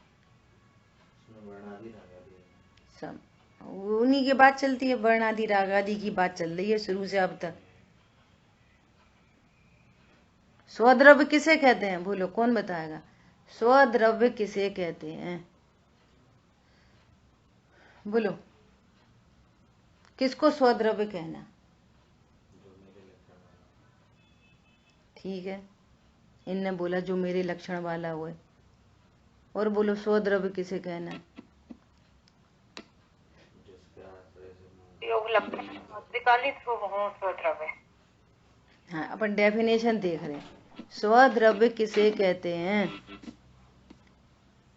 सब उन्हीं की बात चलती है, वर्णादि रागादि की बात चल रही है शुरू से अब तक। स्वद्रव्य किसे कहते हैं? बोलो, कौन बताएगा? स्वद्रव्य किसे कहते हैं? बोलो, किसको स्वद्रव्य कहना? ठीक है, इनने बोला जो मेरे लक्षण वाला हुए। और बोलो, स्वद्रव्य किसे कहना है? हाँ, अपन डेफिनेशन देख रहे हैं। स्वद्रव्य किसे कहते हैं?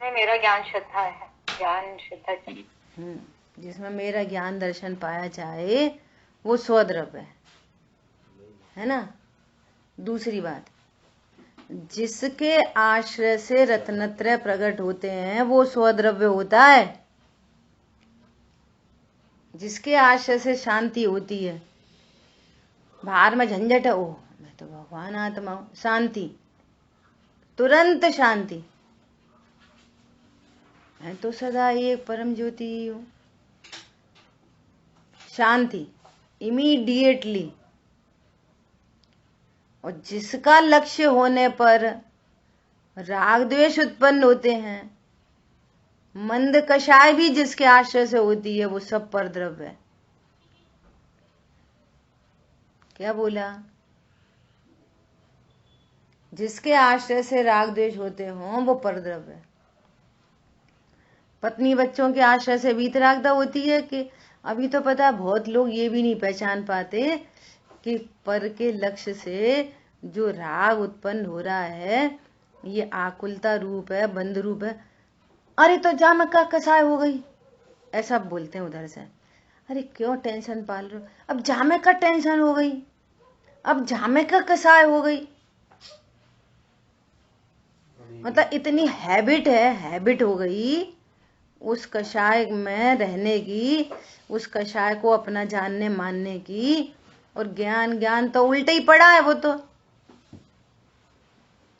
नहीं, मेरा ज्ञान श्रद्धा है, ज्ञान श्रद्धा। जिसमें मेरा ज्ञान दर्शन पाया जाए वो स्वद्रव्य है ना। दूसरी बात, जिसके आश्रय से रत्नत्रय प्रकट होते हैं वो स्वद्रव्य होता है। जिसके आश्रय से शांति होती है, बाहर में झंझट है, ओह मैं तो भगवान आत्मा हूं, शांति, तुरंत शांति, मैं तो सदा एक परम ज्योति हूं, शांति इमीडिएटली। और जिसका लक्ष्य होने पर राग द्वेष उत्पन्न होते हैं, मंद कषाय भी जिसके आश्रय से होती है, वो सब परद्रव्य है। क्या बोला? जिसके आश्रय से राग द्वेष होते हों वो परद्रव्य है। पत्नी बच्चों के आश्रय से वीतरागता होती है कि अभी तो पता है बहुत लोग ये भी नहीं पहचान पाते कि पर के लक्ष्य से जो राग उत्पन्न हो रहा है ये आकुलता रूप है, बंध रूप है। अरे तो जामक का कसाय हो गई, ऐसा बोलते हैं उधर से। अरे क्यों टेंशन पाल रहे हो? अब जामक का टेंशन हो गई, अब जामक का कसाय हो गई। मतलब इतनी हैबिट है, हैबिट हो गई उस कषाय में रहने की, उस कषाय को अपना जानने मानने की। और ज्ञान ज्ञान तो उल्टा ही पड़ा है, वो तो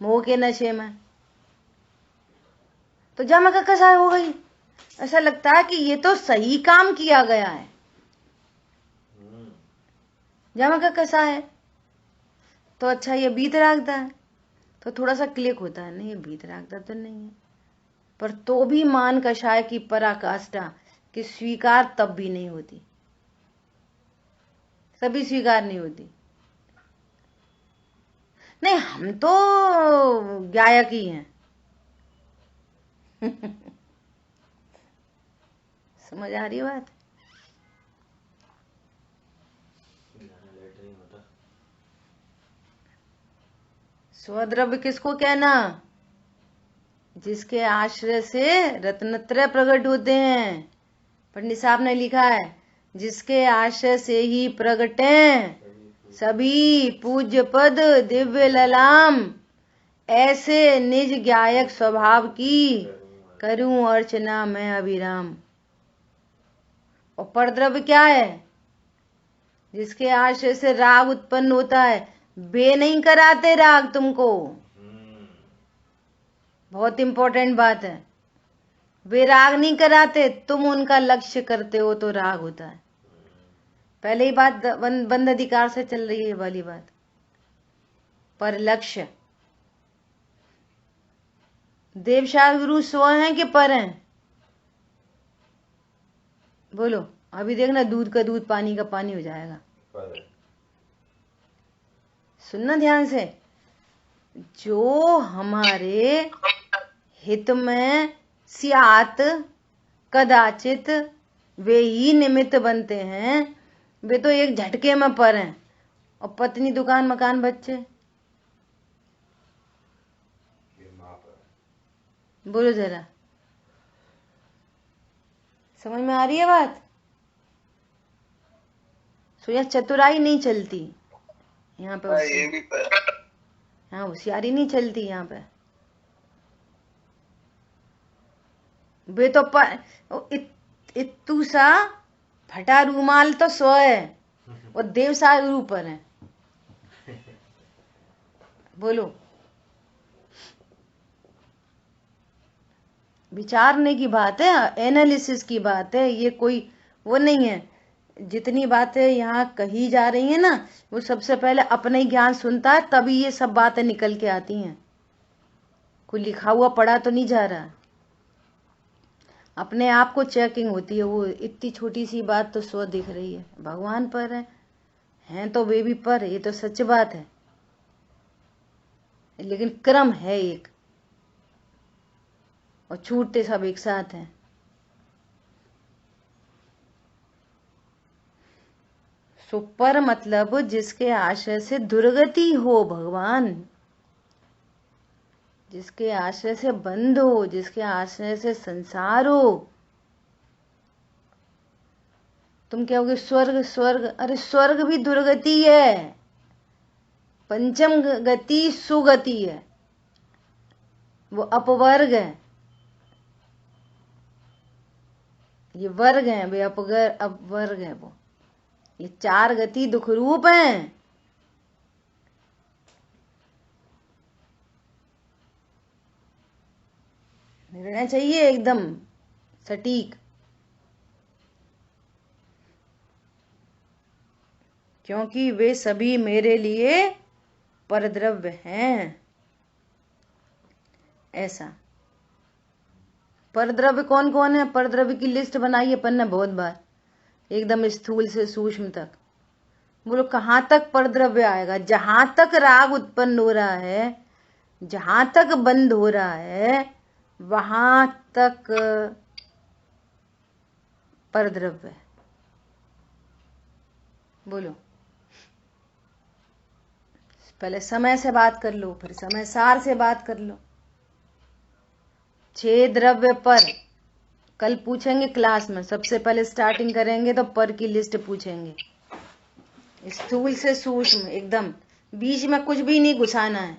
मोह के नशे में। तो जामक का कषाय हो गई, ऐसा लगता है कि ये तो सही काम किया गया है। जामक का कषाय है तो अच्छा ये बीत रागता है, तो थोड़ा सा क्लिक होता है, नहीं ये बीत रागता तो नहीं है। पर तो भी मान कषाय की पराकाष्ठा कि स्वीकार तब भी नहीं होती, तभी स्वीकार नहीं होती। नहीं हम तो गायक ही हैं। समझ आ रही है बात? स्वद्रव्य किसको कहना? जिसके आश्रय से रत्नत्रय प्रकट होते हैं। पंडित साहब ने लिखा है, जिसके आश्रय से ही प्रगटे सभी पूज्य पद दिव्य ललाम, ऐसे निज गायक स्वभाव की करूं अर्चना मैं अभिराम। और परद्रव्य क्या है? जिसके आश्रय से राग उत्पन्न होता है। वे नहीं कराते राग तुमको, बहुत इंपॉर्टेंट बात है। वे राग नहीं कराते, तुम उनका लक्ष्य करते हो तो राग होता है। पहले ही बात बंद अधिकार से चल रही है वाली बात। पर लक्ष्य देवशास्त्र गुरु स्व हैं कि पर हैं? बोलो, अभी देखना दूध का दूध पानी का पानी हो जाएगा। सुनना ध्यान से, जो हमारे हित में सियात कदाचित वे ही निमित्त बनते हैं, वे तो एक झटके में पर हैं। और पत्नी दुकान मकान बच्चे, बोलो जरा, समझ में आ रही है बात? सो यह चतुराई नहीं चलती यहाँ पे, हाँ होशियारी नहीं चलती यहाँ पे। वे तो इत्तू सा फटा रूमाल तो स्व है और देव सा ऊपर है। बोलो, विचारने की बात है, एनालिसिस की बात है, ये कोई वो नहीं है। जितनी बातें यहाँ कही जा रही है ना, वो सबसे पहले अपना ही ज्ञान सुनता है, तभी ये सब बातें निकल के आती हैं। कोई लिखा हुआ पढ़ा तो नहीं जा रहा, अपने आप को चेकिंग होती है। वो इतनी छोटी सी बात तो स्व दिख रही है, भगवान पर है, हैं तो वे भी पर, ये तो सच बात है। लेकिन क्रम है एक, और छूटते सब एक साथ हैं। सो पर मतलब जिसके आश्रय से दुर्गति हो भगवान, जिसके आश्रय से बंध हो, जिसके आश्रय से संसार हो। तुम कहोगे स्वर्ग स्वर्ग, अरे स्वर्ग भी दुर्गति है, पंचम गति सुगति है, वो अपवर्ग है, ये वर्ग है, वे अपवर्ग है। वो ये चार गति दुख रूप हैं। निर्णय चाहिए एकदम सटीक, क्योंकि वे सभी मेरे लिए परद्रव्य हैं। ऐसा परद्रव्य कौन कौन है? परद्रव्य की लिस्ट बनाई अपन ने बहुत बार, एकदम स्थूल से सूक्ष्म तक। बोलो कहाँ तक परद्रव्य आएगा? जहां तक राग उत्पन्न हो रहा है, जहां तक बंद हो रहा है, वहां तक परद्रव्य है। बोलो, पहले समय से बात कर लो, फिर समय सार से बात कर लो। 6 द्रव्य पर कल पूछेंगे क्लास में, सबसे पहले स्टार्टिंग करेंगे तो पर की लिस्ट पूछेंगे, स्थूल से सूक्ष्म एकदम, बीच में कुछ भी नहीं घुसाना है।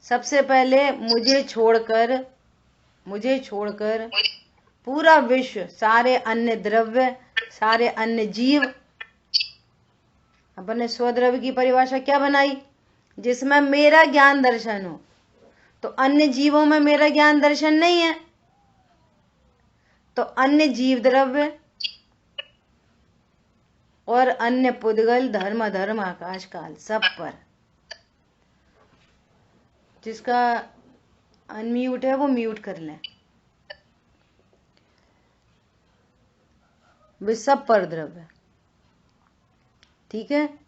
सबसे पहले मुझे छोड़कर पूरा विश्व, सारे अन्य द्रव्य, सारे अन्य जीव। अपन ने स्वद्रव्य की परिभाषा क्या बनाई? जिसमें मेरा ज्ञान दर्शन हो। तो अन्य जीवों में मेरा ज्ञान दर्शन नहीं है, तो अन्य जीव द्रव्य और अन्य पुद्गल, धर्म अधर्म, आकाश काल, सब पर। जिसका अनम्यूट है वो म्यूट कर लें। वे सब पर द्रव्य, ठीक है।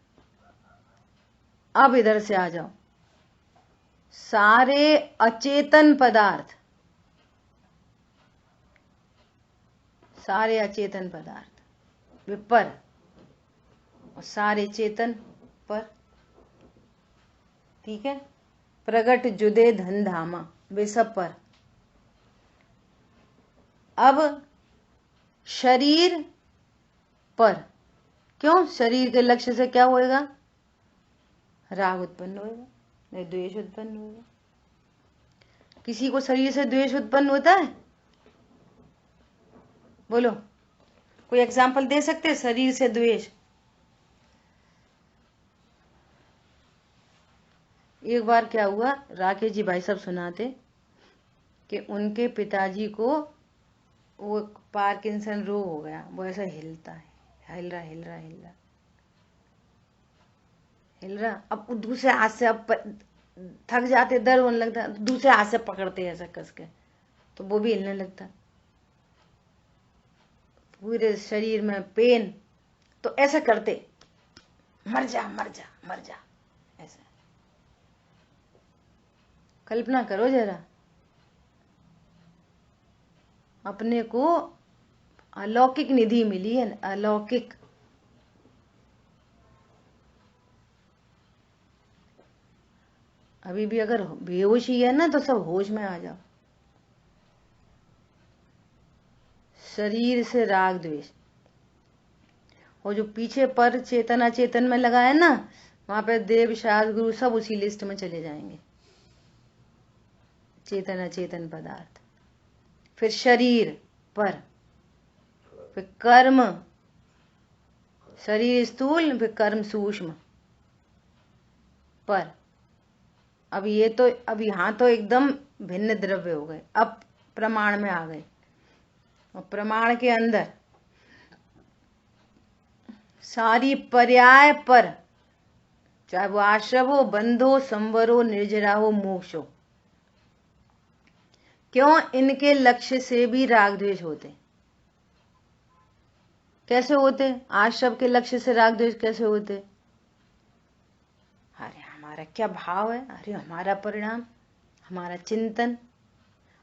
अब इधर से आ जाओ, सारे अचेतन पदार्थ, सारे अचेतन पदार्थ वे पर, और सारे चेतन पर, ठीक है। प्रगट जुदे धन धामा, वे सब पर। अब शरीर पर, क्यों? शरीर के लक्ष्य से क्या होएगा? राग उत्पन्न होएगा, नहीं द्वेष उत्पन्न होएगा। किसी को शरीर से द्वेष उत्पन्न होता है? बोलो, कोई एग्जाम्पल दे सकते हैं शरीर से द्वेष? एक बार क्या हुआ, राकेश जी भाई साहब सुनाते कि उनके पिताजी को वो पार्किंसन रोग हो गया, वो ऐसा हिलता है, हिल रहा। अब दूसरे हाथ से, अब थक जाते, दर्द होने लगता, दूसरे हाथ से पकड़ते ऐसा कस के, तो वो भी हिलने लगता, पूरे शरीर में पेन। तो ऐसा करते, मर जा ऐसा। कल्पना करो जरा, अपने को अलौकिक निधि मिली है, अलौकिक। अभी भी अगर बेहोशी है ना तो सब होश में आ जाओ। शरीर से राग द्वेष, और जो पीछे पर चेतन अचेतन में लगा है ना, वहां पे देव शास्त्र गुरु सब उसी लिस्ट में चले जाएंगे। चेतन अचेतन पदार्थ, फिर शरीर पर, फिर कर्म, शरीर स्थूल, फिर कर्म सूक्ष्म पर। अब ये तो, अब यहां तो एकदम भिन्न द्रव्य हो गए, अब प्रमाण में आ गए। और प्रमाण के अंदर सारी पर्याय पर, चाहे वो आश्रव हो, बंध हो, संवर हो, निर्जरा हो, मोक्ष हो, क्यों? इनके लक्ष्य से भी राग द्वेष होते। कैसे होते? आश्रव के लक्ष्य से राग द्वेष कैसे होते? अरे हमारा क्या भाव है, अरे हमारा परिणाम, हमारा चिंतन,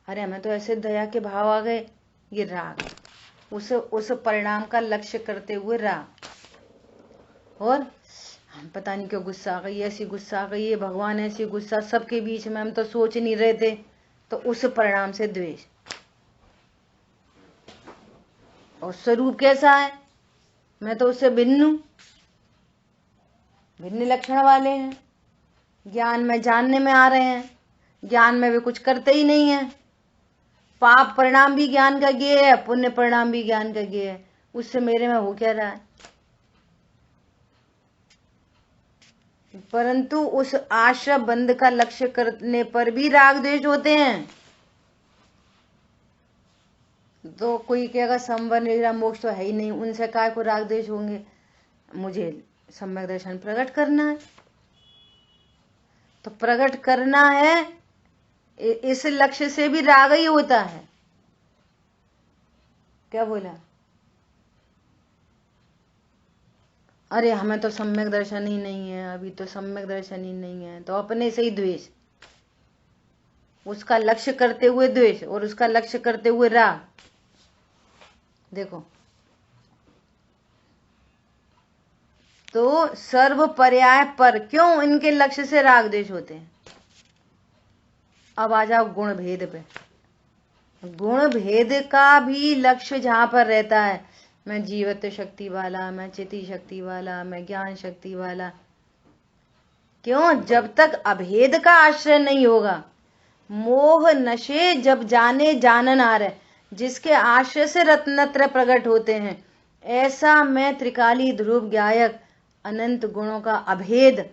अरे हमें तो ऐसे दया के भाव आ गए, ये राग। उस परिणाम का लक्ष्य करते हुए राग। और पता नहीं क्यों गुस्सा आ गई, ऐसी गुस्सा आ गई है, भगवान ऐसी गुस्सा सबके बीच में, हम तो सोच नहीं रहे थे, तो उस परिणाम से द्वेष। और स्वरूप कैसा है, मैं तो उससे भिन्न हूं, भिन्न लक्षण वाले हैं, ज्ञान में जानने में आ रहे हैं, ज्ञान में वे कुछ करते ही नहीं है, पाप परिणाम भी ज्ञान का ज्ञेय है, पुण्य परिणाम भी ज्ञान का ज्ञेय है, उससे मेरे में हो क्या रहा है। परंतु उस आश्रय बंध का लक्ष्य करने पर भी राग द्वेष होते हैं। तो कोई कहेगा संवर निद्रा मोक्ष तो है ही नहीं, उनसे काय को राग द्वेष होंगे, मुझे सम्यक दर्शन प्रकट करना है, तो प्रकट करना है, इस लक्ष्य से भी राग ही होता है। क्या बोला, अरे हमें तो सम्यक दर्शन ही नहीं है, अभी तो सम्यक दर्शन ही नहीं है, तो अपने से ही द्वेष, उसका लक्ष्य करते हुए द्वेष और उसका लक्ष्य करते हुए राग। देखो, तो सर्व पर्याय पर क्यों इनके लक्ष्य से राग द्वेष होते हैं। अब आ जाओ गुण भेद पे। गुण भेद का भी लक्ष्य जहां पर रहता है, मैं जीवत्व शक्ति वाला, मैं चिति शक्ति वाला, मैं ज्ञान शक्ति वाला, क्यों, जब तक अभेद का आश्रय नहीं होगा, मोह नशे जब जाने जानन आ रहे, जिसके आश्रय से रत्नत्र प्रकट होते हैं, ऐसा मैं त्रिकाली ध्रुव गायक अनंत गुणों का अभेद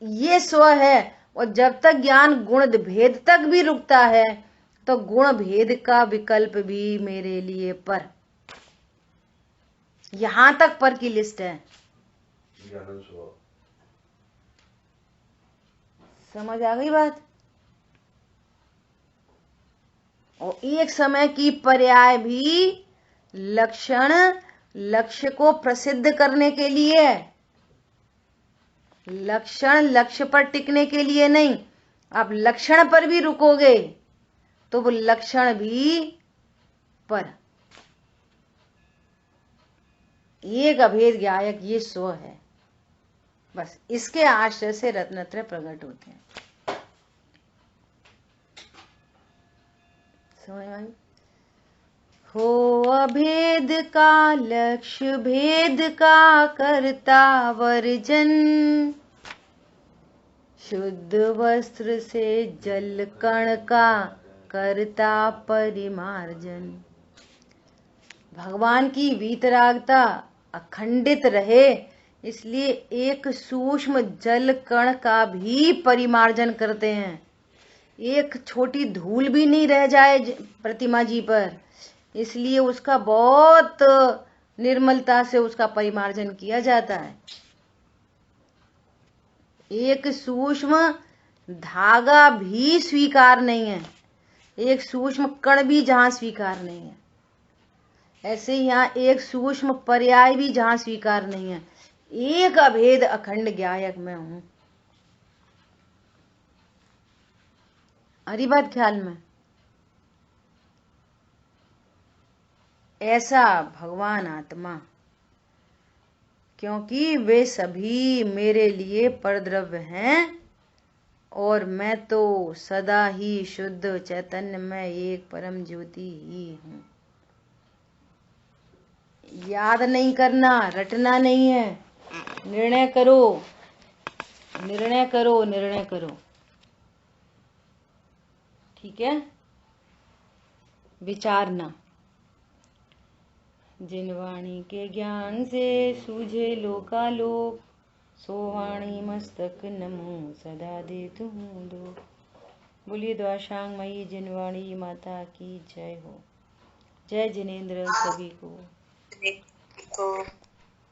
ये स्व है। और जब तक ज्ञान गुण भेद तक भी रुकता है, तो गुण भेद का विकल्प भी मेरे लिए पर, यहां तक पर की लिस्ट है। समझ आ गई बात। और एक समय की पर्याय भी लक्षण लक्ष्य को प्रसिद्ध करने के लिए है, लक्षण लक्ष्य पर टिकने के लिए नहीं। आप लक्षण पर भी रुकोगे तो वो लक्षण भी पर। एक अभेद गायक ये स्व है, बस इसके आश्रय से रत्नत्रय प्रकट होते हैं। समझ में आई। हो अभेद का लक्ष्य भेद का करता वर्जन, शुद्ध वस्त्र से जल कण का करता परिमार्जन। भगवान की वीतरागता अखंडित रहे, इसलिए एक सूक्ष्म जल कण का भी परिमार्जन करते हैं, एक छोटी धूल भी नहीं रह जाए प्रतिमा जी पर, इसलिए उसका बहुत निर्मलता से उसका परिमार्जन किया जाता है। एक सूक्ष्म धागा भी स्वीकार नहीं है, एक सूक्ष्म कण भी जहां स्वीकार नहीं है, ऐसे यहाँ एक सूक्ष्म पर्याय भी जहां स्वीकार नहीं है। एक अभेद अखंड ज्ञायक मैं हूं। हरी बात ख्याल में। ऐसा भगवान आत्मा, क्योंकि वे सभी मेरे लिए परद्रव्य हैं और मैं तो सदा ही शुद्ध चैतन्य में एक परम ज्योति ही हूं। याद नहीं करना, रटना नहीं है, निर्णय करो, निर्णय करो, निर्णय करो, ठीक है। विचारना। जिन वाणी के ज्ञान से सूझे लोकालोक, सो वाणी मस्तक नमो सदा देतु हूँ दो। बोलिए द्वाशांग मई जिनवाणी माता की जय हो। जय जिनेन्द्र सभी को।